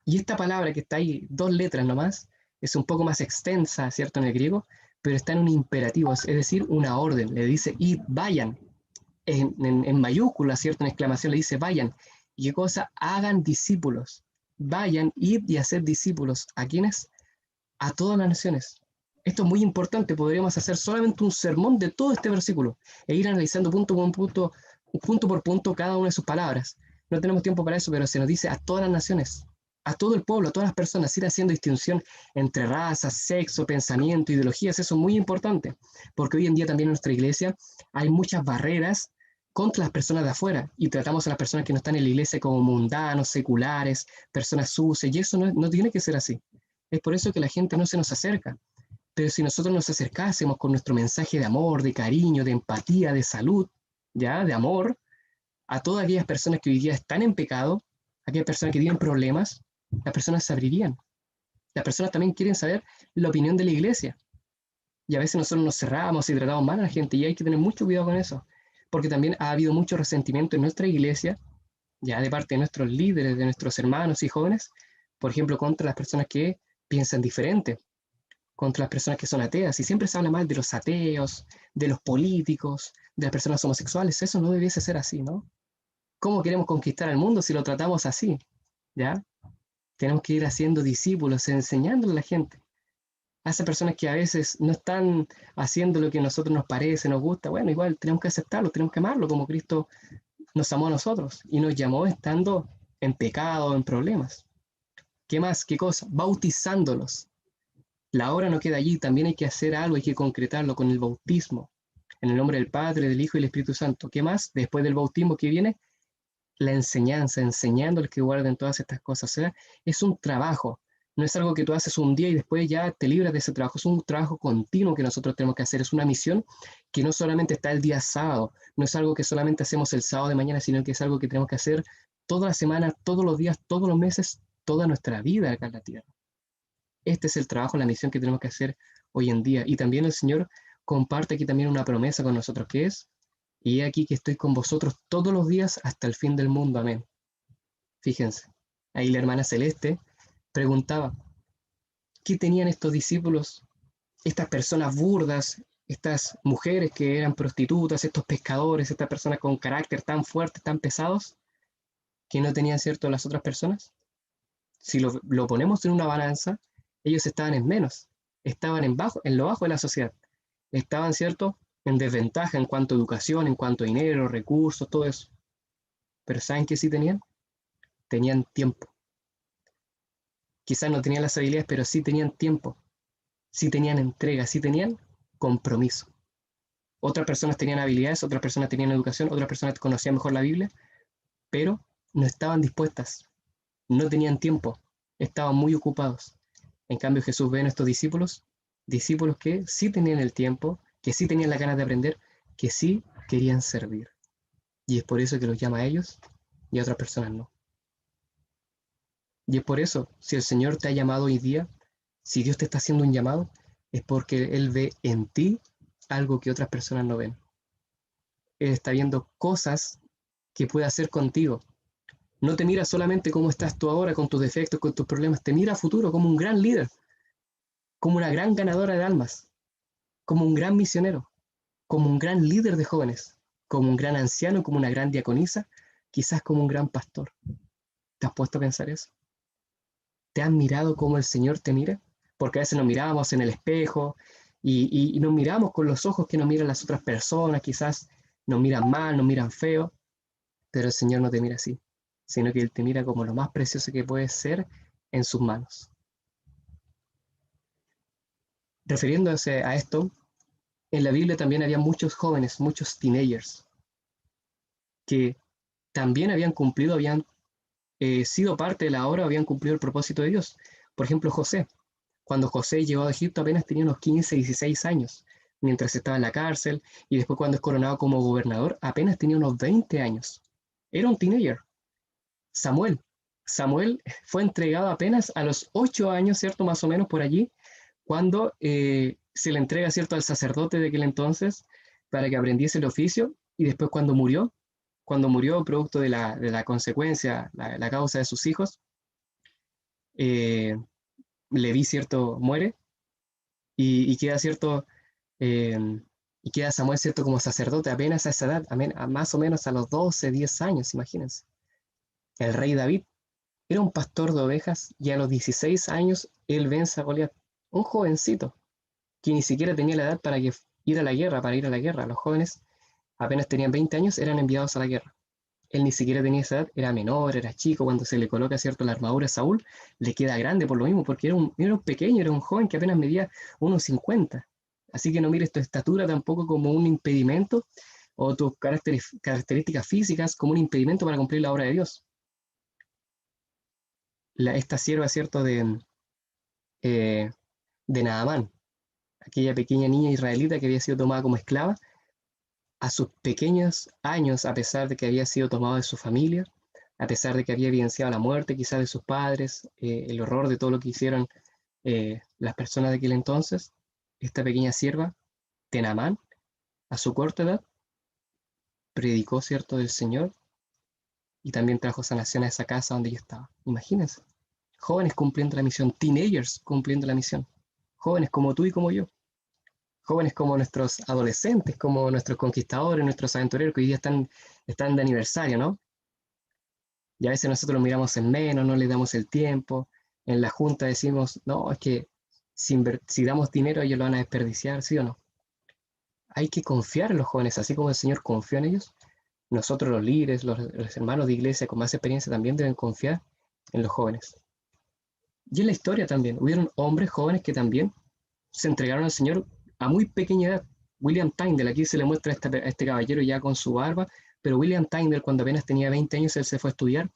S1: Y esta palabra que está ahí, dos letras nomás, es un poco más extensa, ¿cierto?, en el griego, pero está en un imperativo, es decir, una orden. Le dice, id, vayan. En mayúscula, ¿cierto?, en exclamación le dice, vayan. ¿Y qué cosa? Hagan discípulos. Vayan, id y hacer discípulos. ¿A quiénes? A todas las naciones. Esto es muy importante, podríamos hacer solamente un sermón de todo este versículo e ir analizando punto por punto cada una de sus palabras. No tenemos tiempo para eso, pero se nos dice a todas las naciones, a todo el pueblo, a todas las personas, ir haciendo distinción entre razas, sexo, pensamiento, ideologías. Eso es muy importante, porque hoy en día también en nuestra iglesia hay muchas barreras contra las personas de afuera, y tratamos a las personas que no están en la iglesia como mundanos, seculares, personas sucias, y eso no tiene que ser así. Es por eso que la gente no se nos acerca. Pero si nosotros nos acercásemos con nuestro mensaje de amor, de cariño, de empatía, de salud, ya, de amor, a todas aquellas personas que hoy día están en pecado, aquellas personas que tienen problemas, las personas se abrirían. Las personas también quieren saber la opinión de la iglesia. Y a veces nosotros nos cerramos y tratamos mal a la gente, y hay que tener mucho cuidado con eso. Porque también ha habido mucho resentimiento en nuestra iglesia, ya de parte de nuestros líderes, de nuestros hermanos y jóvenes, por ejemplo, contra las personas que piensan diferente. contra las personas que son ateas, y siempre se habla mal de los ateos, de los políticos, de las personas homosexuales. Eso no debiese ser así, ¿no? ¿Cómo queremos conquistar al mundo si lo tratamos así? ¿Ya? Tenemos que ir haciendo discípulos, enseñándole a la gente. A esas personas que a veces no están haciendo lo que a nosotros nos parece, nos gusta, bueno, igual tenemos que aceptarlo, tenemos que amarlo como Cristo nos amó a nosotros y nos llamó estando en pecado, en problemas. ¿Qué más? ¿Qué cosa? Bautizándolos. La obra no queda allí, también hay que hacer algo, hay que concretarlo con el bautismo. En el nombre del Padre, del Hijo y del Espíritu Santo. ¿Qué más? Después del bautismo que viene, la enseñanza, enseñándoles que guarden todas estas cosas. O sea, es un trabajo. No es algo que tú haces un día y después ya te libras de ese trabajo. Es un trabajo continuo que nosotros tenemos que hacer. Es una misión que no solamente está el día sábado, no es algo que solamente hacemos el sábado de mañana, sino que es algo que tenemos que hacer toda la semana, todos los días, todos los meses, toda nuestra vida acá en la tierra. Este es el trabajo, la misión que tenemos que hacer hoy en día. Y también el Señor comparte aquí también una promesa con nosotros, que es, y he aquí que estoy con vosotros todos los días hasta el fin del mundo. Amén. Fíjense, ahí la hermana Celeste preguntaba, ¿qué tenían estos discípulos, estas personas burdas, estas mujeres que eran prostitutas, estos pescadores, estas personas con carácter tan fuerte, tan pesados, que no tenían, cierto, las otras personas? Si lo ponemos en una balanza, ellos estaban en menos, estaban en lo bajo de la sociedad, estaban, cierto, en desventaja en cuanto a educación, en cuanto a dinero, recursos, todo eso. Pero ¿saben qué sí tenían? Tenían tiempo. Quizás no tenían las habilidades, pero sí tenían tiempo, sí tenían entrega, sí tenían compromiso. Otras personas tenían habilidades, otras personas tenían educación, otras personas conocían mejor la Biblia, pero no estaban dispuestas, no tenían tiempo, estaban muy ocupados. En cambio, Jesús ve en estos discípulos, discípulos que sí tenían el tiempo, que sí tenían las ganas de aprender, que sí querían servir. Y es por eso que los llama a ellos y a otras personas no. Y es por eso, si el Señor te ha llamado hoy día, si Dios te está haciendo un llamado, es porque Él ve en ti algo que otras personas no ven. Él está viendo cosas que puede hacer contigo. No te mira solamente cómo estás tú ahora, con tus defectos, con tus problemas, te mira a futuro como un gran líder, como una gran ganadora de almas, como un gran misionero, como un gran líder de jóvenes, como un gran anciano, como una gran diaconisa, quizás como un gran pastor. ¿Te has puesto a pensar eso? ¿Te has mirado cómo el Señor te mira? Porque a veces nos miramos en el espejo y nos miramos con los ojos que nos miran las otras personas, quizás nos miran mal, nos miran feo, pero el Señor no te mira así, sino que Él te mira como lo más precioso que puedes ser en sus manos. Refiriéndose a esto, en la Biblia también había muchos jóvenes, muchos teenagers, que también habían cumplido, habían sido parte de la obra, habían cumplido el propósito de Dios. Por ejemplo, José. Cuando José llegó a Egipto apenas tenía unos 15, 16 años, mientras estaba en la cárcel, y después cuando es coronado como gobernador, apenas tenía unos 20 años. Era un teenager. Samuel. Samuel fue entregado apenas a los 8 años, ¿cierto? Más o menos por allí, cuando se le entrega, ¿cierto?, al sacerdote de aquel entonces para que aprendiese el oficio, y después cuando murió producto de la consecuencia, la causa de sus hijos, Leví, ¿cierto?, muere, y queda, ¿cierto?, eh, y queda Samuel, ¿cierto?, como sacerdote apenas a esa edad, más o menos a los 12, 10 años, imagínense. El rey David era un pastor de ovejas y a los 16 años él vence a Goliat, un jovencito que ni siquiera tenía la edad para ir a la guerra, para ir a la guerra. Los jóvenes apenas tenían 20 años, eran enviados a la guerra. Él ni siquiera tenía esa edad, era menor, era chico. Cuando se le coloca, cierto, la armadura a Saúl, le queda grande por lo mismo, porque era un pequeño, era un joven que apenas medía 1,50. Así que no mires tu estatura tampoco como un impedimento, o tus características físicas como un impedimento para cumplir la obra de Dios. Esta sierva, cierto, eh, de Naamán, aquella pequeña niña israelita que había sido tomada como esclava, a sus pequeños años, a pesar de que había sido tomado de su familia, a pesar de que había evidenciado la muerte quizás de sus padres, el horror de todo lo que hicieron las personas de aquel entonces, esta pequeña sierva, Tenamán, a su corta edad, predicó, ¿cierto?, del Señor, y también trajo sanación a esa casa donde ella estaba. Imagínense, jóvenes cumpliendo la misión, teenagers cumpliendo la misión. jóvenes como tú y como yo, jóvenes como nuestros adolescentes, como nuestros conquistadores, nuestros aventureros que hoy día están de aniversario, ¿no? Y a veces nosotros lo miramos en menos, no le damos el tiempo. En la junta decimos, no, es que si damos dinero ellos lo van a desperdiciar, ¿sí o no? Hay que confiar en los jóvenes, así como el Señor confió en ellos. Nosotros los líderes, los hermanos de iglesia con más experiencia también deben confiar en los jóvenes. Y en la historia también, hubieron hombres jóvenes que también se entregaron al Señor a muy pequeña edad. William Tyndale, aquí se le muestra a este caballero ya con su barba, pero William Tyndale cuando apenas tenía 20 años, él se fue a estudiar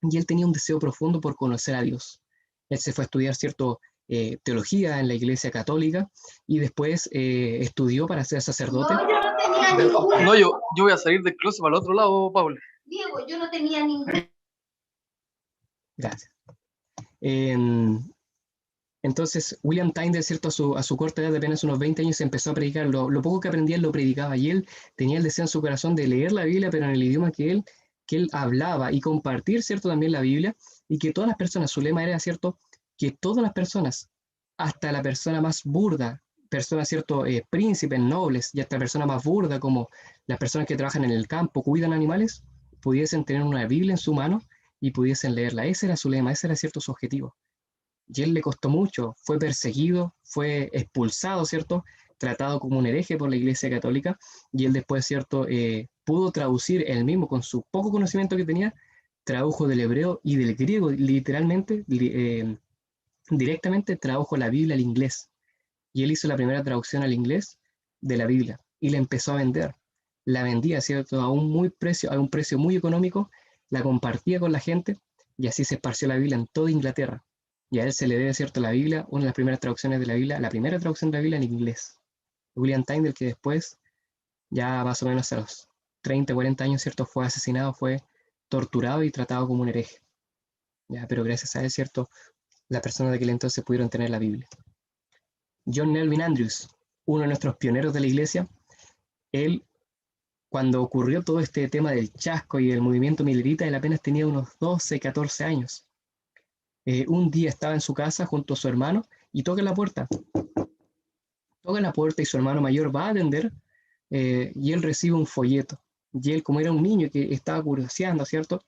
S1: y él tenía un deseo profundo por conocer a Dios. Él se fue a estudiar teología en la Iglesia Católica y después estudió para ser sacerdote.
S5: No, yo no tenía ningún.
S6: No, yo voy a salir del closet para el otro lado, Pablo.
S5: Diego, yo no tenía ningún.
S1: Gracias. Entonces, William Tyndale, ¿cierto? A su corta edad de apenas unos 20 años, empezó a predicar. Lo poco que aprendía, él lo predicaba. Y él tenía el deseo en su corazón de leer la Biblia, pero en el idioma que él hablaba y compartir, ¿cierto? También la Biblia. Y que todas las personas, su lema era, ¿cierto? Que todas las personas, hasta la persona más burda, personas, ¿cierto? Príncipes, nobles, y hasta la persona más burda, como las personas que trabajan en el campo, cuidan animales, pudiesen tener una Biblia en su mano y pudiesen leerla. Ese era su lema, ese era, ¿cierto? Su objetivo. Y él le costó mucho, fue perseguido, fue expulsado, ¿cierto? Tratado como un hereje por la Iglesia Católica, y él después, ¿cierto? Pudo traducir él mismo, con su poco conocimiento que tenía, tradujo del hebreo y del griego, literalmente, directamente tradujo la Biblia al inglés. Y él hizo la primera traducción al inglés de la Biblia, y la empezó a vender. La vendía, ¿cierto? A un precio muy económico, la compartía con la gente, y así se esparció la Biblia en toda Inglaterra. Y a él se le debe, ¿cierto? La Biblia, una de las primeras traducciones de la Biblia, la primera traducción de la Biblia en inglés. William Tyndale, que después, ya más o menos a los 30, 40 años, ¿cierto? Fue asesinado, fue torturado y tratado como un hereje. Ya, pero gracias a él, ¿cierto? Las personas de aquel entonces pudieron tener la Biblia. John Nelvin Andrews, uno de nuestros pioneros de la iglesia, él, cuando ocurrió todo este tema del chasco y del movimiento milerita, él apenas tenía unos 12, 14 años. Un día estaba en su casa junto a su hermano y toca la puerta. Toca la puerta y su hermano mayor va a atender y él recibe un folleto. Y él, como era un niño que estaba curioseando, ¿cierto?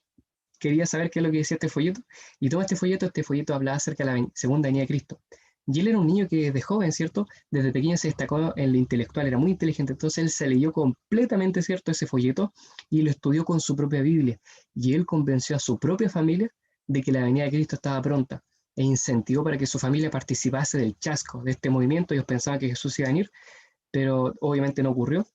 S1: Quería saber qué es lo que decía este folleto. Y toma este folleto hablaba acerca de la segunda venida de Cristo. Y él era un niño que desde joven, ¿cierto? Desde pequeño se destacó en lo intelectual, era muy inteligente. Entonces él se leyó completamente, ¿cierto? Ese folleto y lo estudió con su propia Biblia. Y él convenció a su propia familia de que la venida de Cristo estaba pronta e incentivó para que su familia participase del chasco, de este movimiento. Ellos pensaban que Jesús iba a venir, pero obviamente no ocurrió.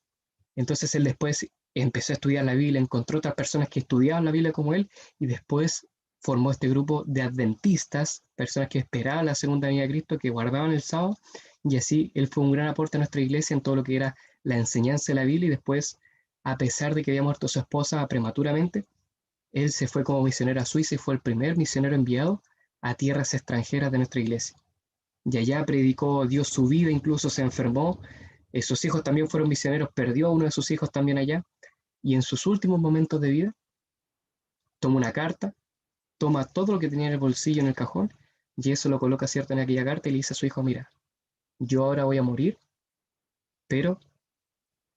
S1: Entonces él después empezó a estudiar la Biblia, encontró otras personas que estudiaban la Biblia como él y después formó este grupo de adventistas, personas que esperaban la segunda venida de Cristo, que guardaban el sábado, y así él fue un gran aporte a nuestra iglesia en todo lo que era la enseñanza de la Biblia. Y después, a pesar de que había muerto su esposa prematuramente, él se fue como misionero a Suiza y fue el primer misionero enviado a tierras extranjeras de nuestra iglesia. Y allá predicó, dio su vida, incluso se enfermó. Sus hijos también fueron misioneros, perdió a uno de sus hijos también allá. Y en sus últimos momentos de vida, toma una carta, toma todo lo que tenía en el bolsillo, en el cajón, y eso lo coloca, ¿cierto?, en aquella carta y le dice a su hijo, mira, yo ahora voy a morir, pero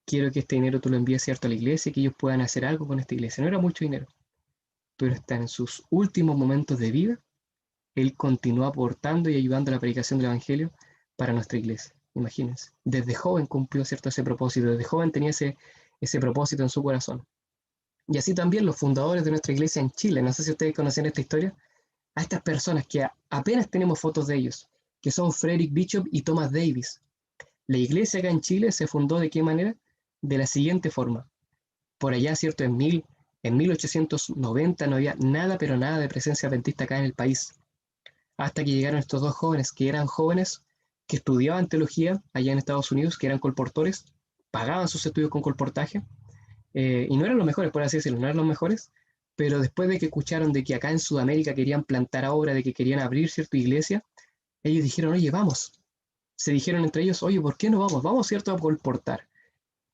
S1: quiero que este dinero tú lo envíes, ¿cierto?, a la iglesia y que ellos puedan hacer algo con esta iglesia. No era mucho dinero, pero está en sus últimos momentos de vida, él continúa aportando y ayudando a la predicación del Evangelio para nuestra iglesia. Imagínense, desde joven cumplió, ¿cierto?, ese propósito, desde joven tenía ese propósito en su corazón. Y así también los fundadores de nuestra iglesia en Chile, no sé si ustedes conocen esta historia, a estas personas que apenas tenemos fotos de ellos, que son Frederick Bishop y Thomas Davis. La iglesia acá en Chile se fundó ¿de qué manera? De la siguiente forma. Por allá, ¿cierto? En 1890 no había nada, pero nada de presencia adventista acá en el país. Hasta que llegaron estos dos jóvenes, que eran jóvenes que estudiaban teología allá en Estados Unidos, que eran colportores, pagaban sus estudios con colportaje, y no eran los mejores, por así decirlo, no eran los mejores, pero después de que escucharon de que acá en Sudamérica querían plantar obra, de que querían abrir cierta iglesia, ellos dijeron, oye, vamos. Se dijeron entre ellos, oye, ¿por qué no vamos? Vamos, ¿cierto?, a colportar.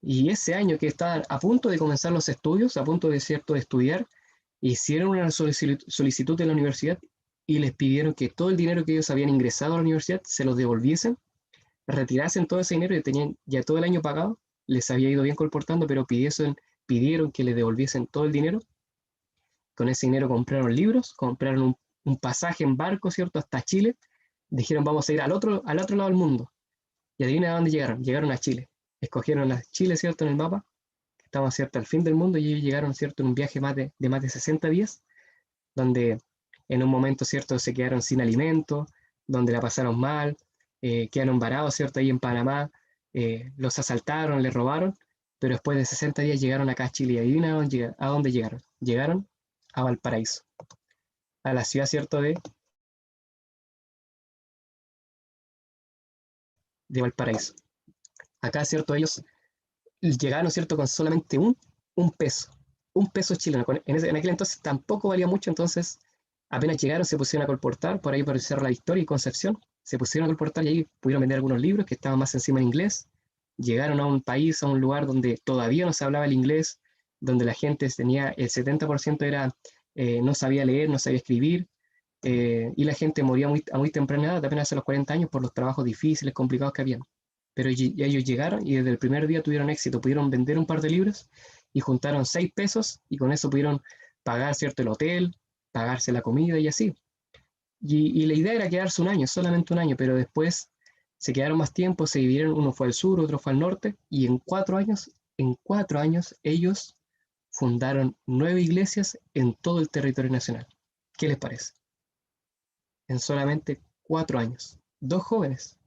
S1: Y ese año que estaban a punto de comenzar los estudios, a punto de, ¿cierto?, de estudiar, hicieron una solicitud en la universidad y les pidieron que todo el dinero que ellos habían ingresado a la universidad se los devolviesen, retirasen todo ese dinero que tenían ya todo el año pagado, les había ido bien comportando, pero pidieron que les devolviesen todo el dinero. Con ese dinero compraron libros, compraron un pasaje en barco, ¿cierto?, hasta Chile. Dijeron, vamos a ir al otro lado del mundo. Y adivina a dónde llegaron. Llegaron a Chile. Escogieron a Chile, ¿cierto?, en el mapa. Estaba, ¿cierto?, al fin del mundo, y ellos llegaron, ¿cierto?, en un viaje de más de 60 días, donde en un momento, ¿cierto?, se quedaron sin alimento, donde la pasaron mal, quedaron varados, ¿cierto?, ahí en Panamá, los asaltaron, les robaron, pero después de 60 días llegaron acá a Chile, y adivina a dónde llegaron. Llegaron a Valparaíso, a la ciudad, ¿cierto?, de Valparaíso. Acá, ¿cierto?, ellos llegaron, ¿cierto?, con solamente un peso chileno. En aquel entonces tampoco valía mucho, entonces apenas llegaron se pusieron a colportar, por ahí por el Cerro La Victoria y Concepción, se pusieron a colportar y ahí pudieron vender algunos libros que estaban más encima en inglés. Llegaron a un país, a un lugar donde todavía no se hablaba el inglés, donde la gente tenía, el 70% no sabía leer, no sabía escribir, y la gente moría a muy temprana edad, apenas a los 40 años, por los trabajos difíciles, complicados que habían. Pero ellos llegaron y desde el primer día tuvieron éxito, pudieron vender un par de libros y juntaron 6 pesos y con eso pudieron pagar, ¿cierto?, el hotel, pagarse la comida y así. Y la idea era quedarse un año, solamente un año, pero después se quedaron más tiempo, se dividieron, uno fue al sur, otro fue al norte, y en 4 años ellos fundaron 9 iglesias en todo el territorio nacional. ¿Qué les parece? En solamente 4 años. 2 jóvenes,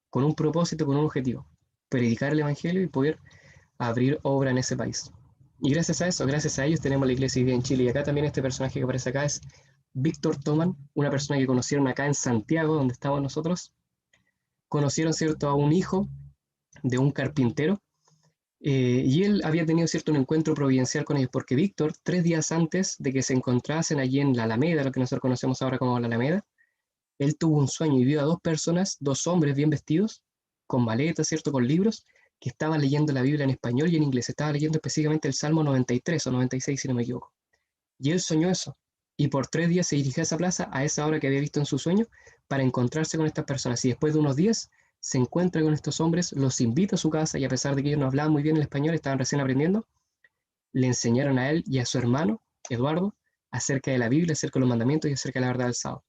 S1: con un propósito, con un objetivo, predicar el Evangelio y poder abrir obra en ese país. Y gracias a eso, gracias a ellos, tenemos la iglesia hoy día en Chile. Y acá también este personaje que aparece acá es Víctor Toman, una persona que conocieron acá en Santiago, donde estamos nosotros. Conocieron, ¿cierto?, a un hijo de un carpintero, y él había tenido, ¿cierto?, un encuentro providencial con ellos, porque Víctor, 3 días antes de que se encontrasen allí en la Alameda, lo que nosotros conocemos ahora como la Alameda, él tuvo un sueño y vio a 2 personas, 2 hombres bien vestidos, con maletas, ¿cierto?, con libros, que estaban leyendo la Biblia en español y en inglés. Estaba leyendo específicamente el Salmo 93 o 96, si no me equivoco. Y él soñó eso. Y por 3 días se dirigió a esa plaza a esa hora que había visto en su sueño para encontrarse con estas personas. Y después de unos días se encuentra con estos hombres, los invita a su casa y a pesar de que ellos no hablaban muy bien el español, estaban recién aprendiendo, le enseñaron a él y a su hermano, Eduardo, acerca de la Biblia, acerca de los mandamientos y acerca de la verdad del sábado.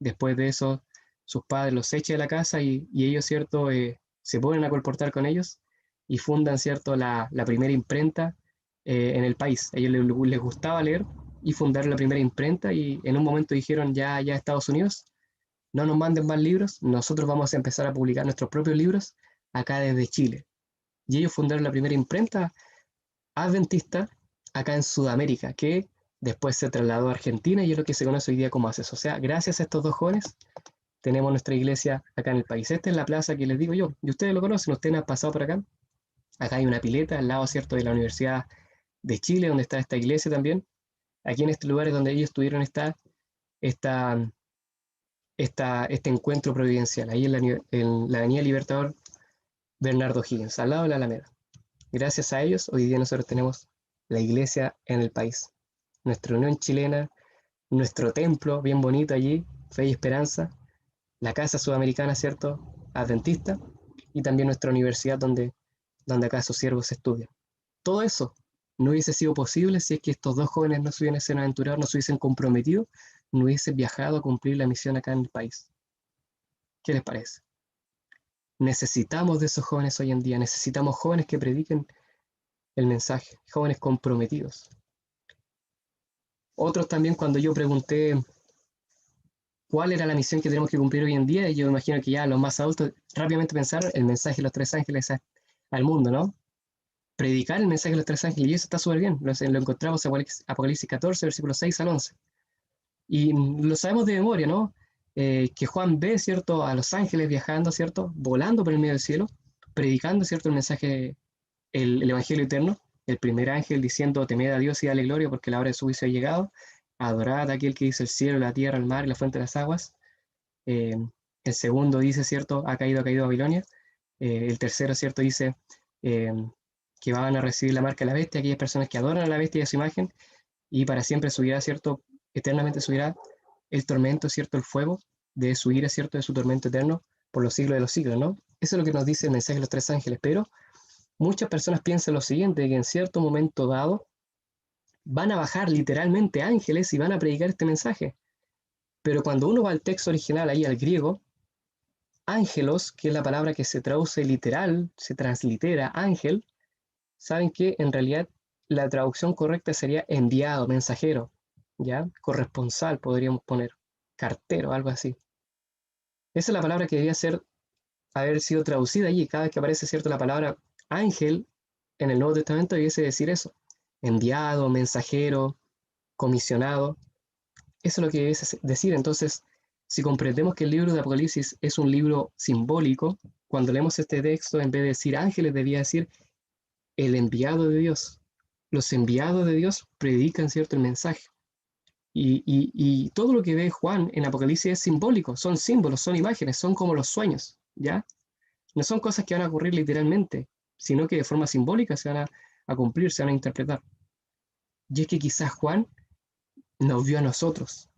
S1: Después de eso, sus padres los echan de la casa y ellos, ¿cierto?, se ponen a colportar con ellos y fundan, ¿cierto?, la primera imprenta en el país. A ellos les gustaba leer y fundaron la primera imprenta y en un momento dijeron ya Estados Unidos, no nos manden más libros, nosotros vamos a empezar a publicar nuestros propios libros acá desde Chile. Y ellos fundaron la primera imprenta adventista acá en Sudamérica, que después se trasladó a Argentina y es lo que se conoce hoy día como ACES. O sea, gracias a estos 2 jóvenes tenemos nuestra iglesia acá en el país. Esta es la plaza que les digo yo, y ustedes lo conocen, ustedes han pasado por acá. Acá hay una pileta al lado, ¿cierto?, de la Universidad de Chile, donde está esta iglesia también. Aquí en este lugar es donde ellos tuvieron este encuentro providencial, ahí en la Avenida Libertador Bernardo Higgins, al lado de la Alameda. Gracias a ellos, hoy día nosotros tenemos la iglesia en el país. Nuestra unión chilena, nuestro templo bien bonito allí, Fe y Esperanza, la casa sudamericana, ¿cierto?, adventista, y también nuestra universidad donde acá sus siervos estudian. Todo eso no hubiese sido posible si es que estos 2 jóvenes no se hubiesen aventurado, no se hubiesen comprometido, no hubiesen viajado a cumplir la misión acá en el país. ¿Qué les parece? Necesitamos de esos jóvenes hoy en día, necesitamos jóvenes que prediquen el mensaje, jóvenes comprometidos. Otros también, cuando yo pregunté cuál era la misión que tenemos que cumplir hoy en día, y yo imagino que ya los más adultos rápidamente pensaron el mensaje de los 3 ángeles al mundo, ¿no? Predicar el mensaje de los 3 ángeles, y eso está súper bien, lo encontramos en Apocalipsis 14, versículos 6 al 11. Y lo sabemos de memoria, ¿no? Que Juan ve, ¿cierto?, a los ángeles viajando, ¿cierto?, volando por el medio del cielo, predicando, ¿cierto?, el mensaje, el Evangelio eterno. El primer ángel diciendo, temed a Dios y dale gloria porque la hora de su juicio ha llegado, adorad a aquel que hizo el cielo, la tierra, el mar y la fuente de las aguas. El segundo dice, ¿cierto?, ha caído Babilonia. El tercero, ¿cierto?, dice que van a recibir la marca de la bestia, aquellas personas que adoran a la bestia y a su imagen, y para siempre subirá, ¿cierto?, eternamente subirá el tormento, ¿cierto? El fuego de su ira, ¿cierto? De su tormento eterno por los siglos de los siglos, ¿no? Eso es lo que nos dice el mensaje de los tres ángeles, pero muchas personas piensan lo siguiente, que en cierto momento dado van a bajar literalmente ángeles y van a predicar este mensaje. Pero cuando uno va al texto original, ahí al griego, ángelos, que es la palabra que se traduce literal, se translitera ángel, saben que en realidad la traducción correcta sería enviado, mensajero, ¿ya? Corresponsal podríamos poner, cartero, algo así. Esa es la palabra que debía haber sido traducida allí. Cada vez que aparece, ¿cierto?, la palabra ángel en el Nuevo Testamento debiese decir eso. Enviado, mensajero, comisionado. Eso es lo que debe decir. Entonces, si comprendemos que el libro de Apocalipsis es un libro simbólico, cuando leemos este texto, en vez de decir ángeles, debía decir el enviado de Dios. Los enviados de Dios predican, ¿cierto?, el mensaje. Y todo lo que ve Juan en Apocalipsis es simbólico, son símbolos, son imágenes, son como los sueños, ¿ya? No son cosas que van a ocurrir literalmente, sino que de forma simbólica se van a cumplir, se van a interpretar. Y es que quizás Juan nos vio a nosotros,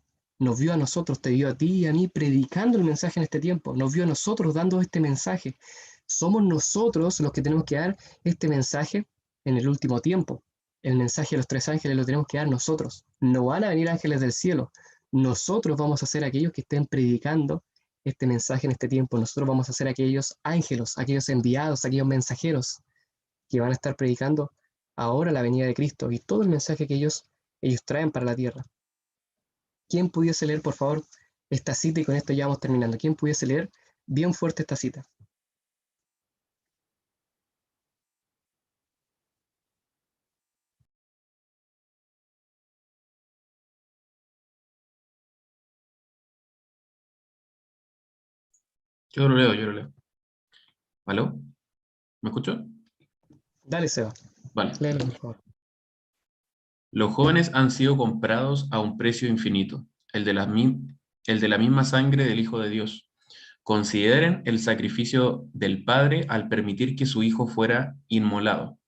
S1: te vio a ti y a mí predicando el mensaje en este tiempo, nos vio a nosotros dando este mensaje. Somos nosotros los que tenemos que dar este mensaje en el último tiempo. El mensaje de los tres ángeles lo tenemos que dar nosotros. No van a venir ángeles del cielo. Nosotros vamos a ser aquellos que estén predicando este mensaje en este tiempo. Nosotros vamos a ser aquellos ángeles, aquellos enviados, aquellos mensajeros que van a estar predicando ahora la venida de Cristo y todo el mensaje que ellos traen para la tierra. ¿Quién pudiese leer, por favor, esta cita? Y con esto ya vamos terminando. ¿Quién pudiese leer bien fuerte esta cita?
S7: Yo lo leo. ¿Aló? ¿Me escucho?
S1: Dale, Seba.
S7: Vale.
S1: Léelo, por favor.
S7: Los jóvenes han sido comprados a un precio infinito, el de la misma sangre del Hijo de Dios. Consideren el sacrificio del Padre al permitir que su Hijo fuera inmolado.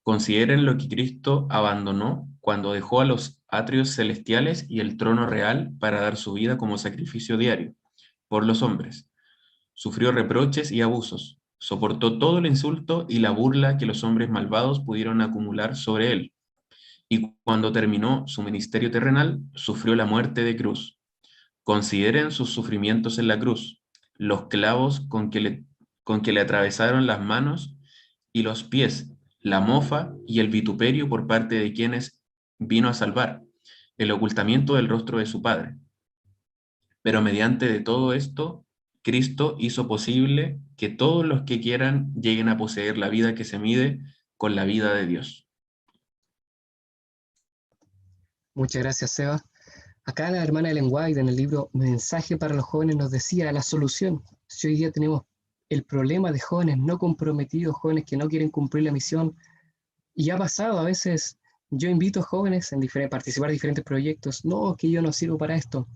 S7: Consideren lo que Cristo abandonó cuando dejó a los atrios celestiales y el trono real para dar su vida como sacrificio diario por los hombres. Sufrió reproches y abusos, soportó todo el insulto y la burla que los hombres malvados pudieron acumular sobre él. Y cuando terminó su ministerio terrenal, sufrió la muerte de cruz. Consideren sus sufrimientos en la cruz, los clavos con que le atravesaron las manos y los pies, la mofa y el vituperio por parte de quienes vino a salvar, el ocultamiento del rostro de su Padre. Pero mediante de todo esto, Cristo hizo posible que todos los que quieran lleguen a poseer la vida que se mide con la vida de Dios.
S1: Muchas gracias, Seba. Acá la hermana Ellen White en el libro Mensaje para los jóvenes nos decía la solución. Si hoy día tenemos el problema de jóvenes no comprometidos, jóvenes que no quieren cumplir la misión, y ha pasado a veces, yo invito a jóvenes a participar en diferentes proyectos, no, que yo no sirvo para esto,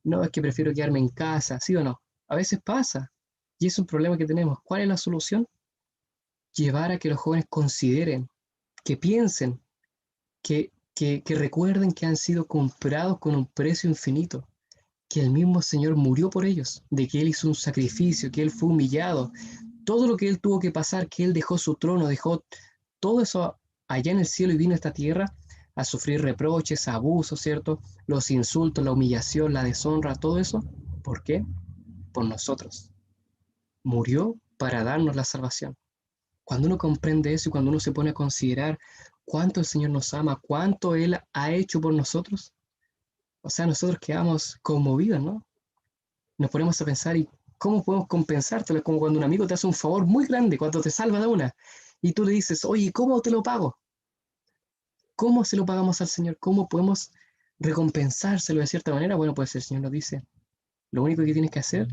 S1: no, es que prefiero quedarme en casa, ¿sí o no? A veces pasa, y es un problema que tenemos. ¿Cuál es la solución? Llevar a que los jóvenes consideren, que piensen, que recuerden que han sido comprados con un precio infinito, que el mismo Señor murió por ellos, de que Él hizo un sacrificio, que Él fue humillado, todo lo que Él tuvo que pasar, que Él dejó su trono, dejó todo eso allá en el cielo y vino a esta tierra a sufrir reproches, abusos, ¿cierto? Los insultos, la humillación, la deshonra, todo eso. ¿Por qué? Por nosotros. Murió para darnos la salvación. Cuando uno comprende eso y cuando uno se pone a considerar cuánto el Señor nos ama, cuánto Él ha hecho por nosotros, o sea, nosotros quedamos conmovidos, ¿no? Nos ponemos a pensar, ¿y cómo podemos compensártelo? Es como cuando un amigo te hace un favor muy grande, cuando te salva de una, y tú le dices, oye, ¿cómo te lo pago? ¿Cómo se lo pagamos al Señor? ¿Cómo podemos recompensárselo de cierta manera? Bueno, pues el Señor nos dice, lo único que tienes que hacer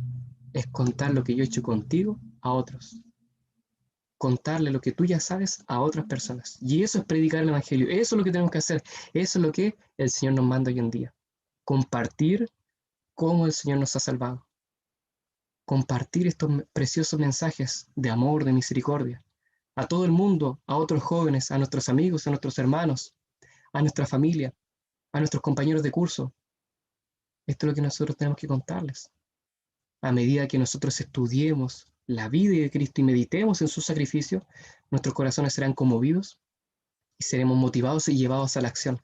S1: es contar lo que yo he hecho contigo a otros. Contarle lo que tú ya sabes a otras personas. Y eso es predicar el Evangelio. Eso es lo que tenemos que hacer. Eso es lo que el Señor nos manda hoy en día. Compartir cómo el Señor nos ha salvado. Compartir estos preciosos mensajes de amor, de misericordia. A todo el mundo, a otros jóvenes, a nuestros amigos, a nuestros hermanos, a nuestra familia, a nuestros compañeros de curso. Esto es lo que nosotros tenemos que contarles. A medida que nosotros estudiemos la vida de Cristo y meditemos en su sacrificio, nuestros corazones serán conmovidos y seremos motivados y llevados a la acción.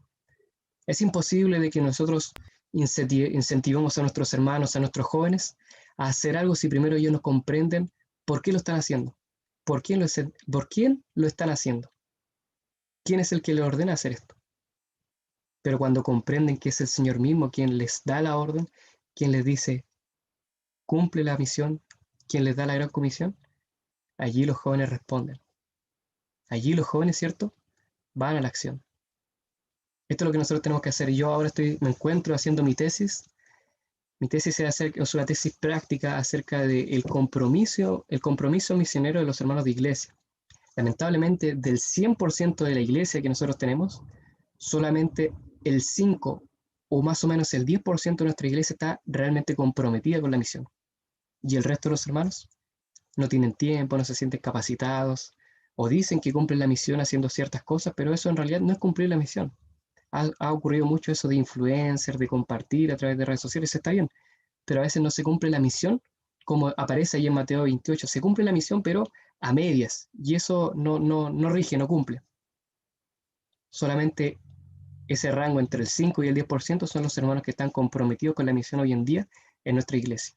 S1: Es imposible de que nosotros incentivemos a nuestros hermanos, a nuestros jóvenes, a hacer algo si primero ellos no comprenden por qué lo están haciendo, por quién lo están haciendo, quién es el que les ordena hacer esto. Pero cuando comprenden que es el Señor mismo quien les da la orden, quien les dice, cumple la misión, quien les da la gran comisión, allí los jóvenes responden. Allí los jóvenes, ¿cierto?, van a la acción. Esto es lo que nosotros tenemos que hacer. Yo ahora me encuentro haciendo mi tesis. Mi tesis es una tesis práctica acerca del compromiso misionero de los hermanos de iglesia. Lamentablemente, del 100% de la iglesia que nosotros tenemos, solamente el 5 o más o menos el 10% de nuestra iglesia está realmente comprometida con la misión. Y el resto de los hermanos no tienen tiempo, no se sienten capacitados, o dicen que cumplen la misión haciendo ciertas cosas, pero eso en realidad no es cumplir la misión. Ha ocurrido mucho eso de influencer, de compartir a través de redes sociales, está bien, pero a veces no se cumple la misión, como aparece ahí en Mateo 28, se cumple la misión, pero a medias, y eso no rige, no cumple. Solamente ese rango entre el 5 y el 10% son los hermanos que están comprometidos con la misión hoy en día en nuestra iglesia.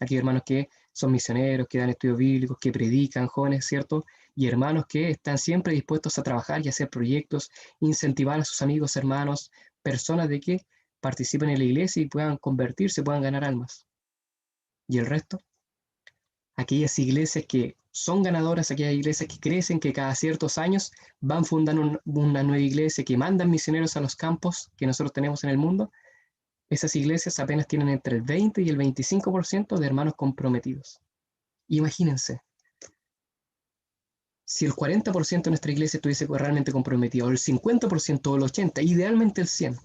S1: Aquí hay hermanos que son misioneros, que dan estudios bíblicos, que predican, jóvenes, ¿cierto? Y hermanos que están siempre dispuestos a trabajar y hacer proyectos, incentivar a sus amigos, hermanos, personas de que participen en la iglesia y puedan convertirse, puedan ganar almas. ¿Y el resto? Aquellas iglesias que son ganadoras, aquellas iglesias que crecen, que cada ciertos años van fundando una nueva iglesia, que mandan misioneros a los campos que nosotros tenemos en el mundo. Esas iglesias apenas tienen entre el 20 y el 25% de hermanos comprometidos. Imagínense, si el 40% de nuestra iglesia estuviese realmente comprometido, o el 50% o el 80%, idealmente el 100%,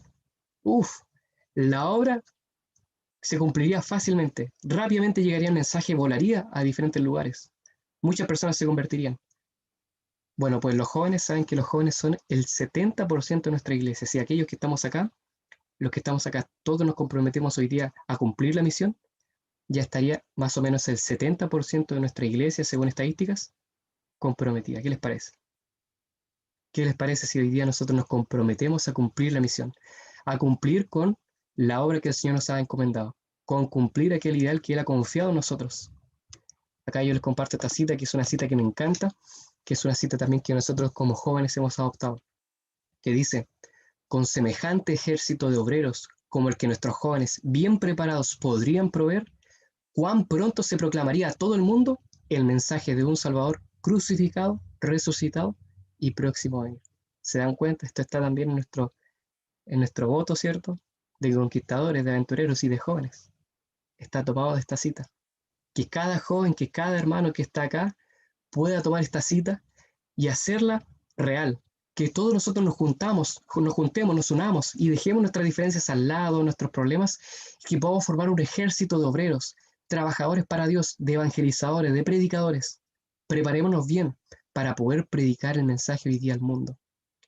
S1: la obra se cumpliría fácilmente, rápidamente llegaría el mensaje, volaría a diferentes lugares. Muchas personas se convertirían. Bueno, pues los jóvenes saben que los jóvenes son el 70% de nuestra iglesia. Si aquellos que estamos acá, los que estamos acá, todos nos comprometemos hoy día a cumplir la misión, ya estaría más o menos el 70% de nuestra iglesia, según estadísticas, comprometida. ¿Qué les parece? ¿Qué les parece si hoy día nosotros nos comprometemos a cumplir la misión? A cumplir con la obra que el Señor nos ha encomendado, con cumplir aquel ideal que Él ha confiado en nosotros. Acá yo les comparto esta cita, que es una cita que me encanta, que es una cita también que nosotros como jóvenes hemos adoptado, que dice, con semejante ejército de obreros como el que nuestros jóvenes bien preparados podrían proveer, cuán pronto se proclamaría a todo el mundo el mensaje de un Salvador crucificado, resucitado y próximo a venir. ¿Se dan cuenta? Esto está también en nuestro voto, ¿cierto? De conquistadores, de aventureros y de jóvenes. Está tomado de esta cita. Que cada joven, que cada hermano que está acá pueda tomar esta cita y hacerla real. Que todos nosotros nos juntemos, nos unamos y dejemos nuestras diferencias al lado, nuestros problemas, y que podamos formar un ejército de obreros, trabajadores para Dios, de evangelizadores, de predicadores. Preparémonos bien para poder predicar el mensaje hoy día al mundo.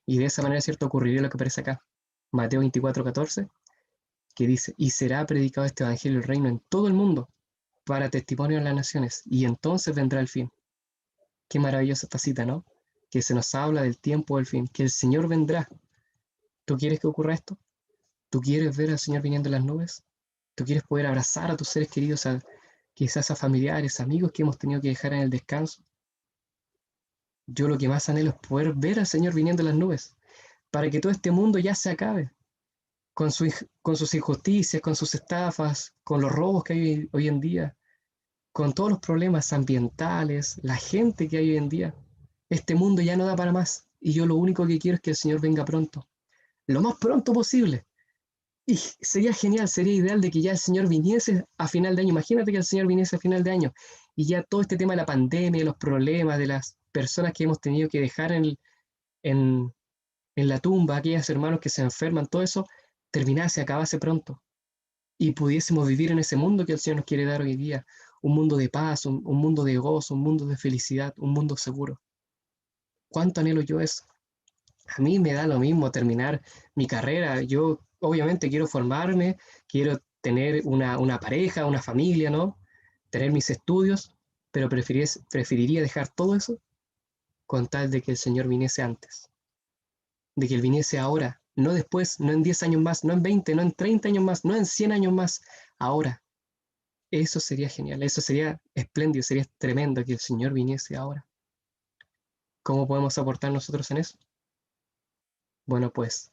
S1: Y de esa manera, ¿cierto?, ocurriría lo que aparece acá. Mateo 24:14, que dice, y será predicado este evangelio del reino en todo el mundo, para testimonio en las naciones, y entonces vendrá el fin. Qué maravillosa esta cita, ¿no? Que se nos habla del tiempo del fin, que el Señor vendrá. ¿Tú quieres que ocurra esto? ¿Tú quieres ver al Señor viniendo en las nubes? ¿Tú quieres poder abrazar a tus seres queridos, quizás a familiares, amigos que hemos tenido que dejar en el descanso? Yo lo que más anhelo es poder ver al Señor viniendo en las nubes, para que todo este mundo ya se acabe, con sus injusticias, con sus estafas, con los robos que hay hoy en día, con todos los problemas ambientales, la gente que hay hoy en día. Este mundo ya no da para más, y yo lo único que quiero es que el Señor venga pronto, lo más pronto posible. Y sería genial, sería ideal de que ya el Señor viniese a final de año. Imagínate que el Señor viniese a final de año y ya todo este tema de la pandemia, los problemas de las personas que hemos tenido que dejar en la tumba, aquellos hermanos que se enferman, todo eso terminase, acabase pronto y pudiésemos vivir en ese mundo que el Señor nos quiere dar hoy día, un mundo de paz, un mundo de gozo, un mundo de felicidad, un mundo seguro. ¿Cuánto anhelo yo eso? A mí me da lo mismo terminar mi carrera. Yo obviamente quiero formarme, quiero tener una pareja, una familia, ¿no? Tener mis estudios, pero preferiría dejar todo eso con tal de que el Señor viniese antes, de que Él viniese ahora, no después, no en 10 años más, no en 20, no en 30 años más, no en 100 años más, ahora. Eso sería genial, eso sería espléndido, sería tremendo que el Señor viniese ahora. ¿Cómo podemos aportar nosotros en eso? Bueno, pues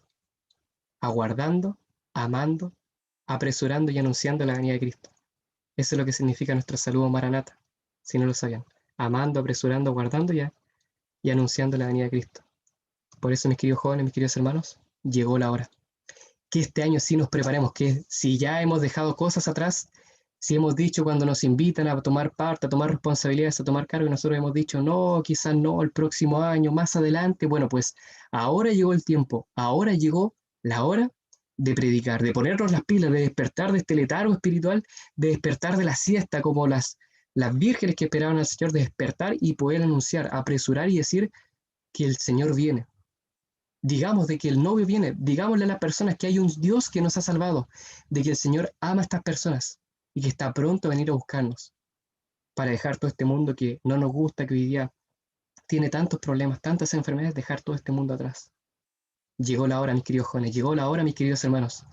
S1: aguardando, amando, apresurando y anunciando la venida de Cristo. Eso es lo que significa nuestro saludo Maranata, si no lo sabían. Amando, apresurando, aguardando ya y anunciando la venida de Cristo. Por eso, mis queridos jóvenes, mis queridos hermanos, llegó la hora. Que este año sí nos preparemos, que si ya hemos dejado cosas atrás, si hemos dicho cuando nos invitan a tomar parte, a tomar responsabilidades, a tomar cargo, y nosotros hemos dicho, no, quizás no, el próximo año, más adelante, bueno, pues ahora llegó el tiempo, ahora llegó la hora de predicar, de ponernos las pilas, de despertar de este letargo espiritual, de despertar de la siesta, como las vírgenes que esperaban al Señor, de despertar y poder anunciar, apresurar y decir que el Señor viene. Digamos de que el novio viene, digámosle a las personas que hay un Dios que nos ha salvado, de que el Señor ama a estas personas y que está pronto a venir a buscarnos para dejar todo este mundo que no nos gusta, que hoy día tiene tantos problemas, tantas enfermedades, dejar todo este mundo atrás. Llegó la hora, mis queridos jóvenes, llegó la hora, mis queridos hermanos,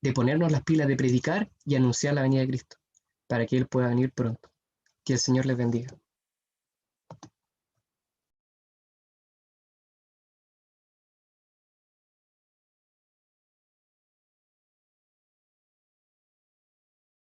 S1: de ponernos las pilas, de predicar y anunciar la venida de Cristo, para que Él pueda venir pronto. Que el Señor les bendiga.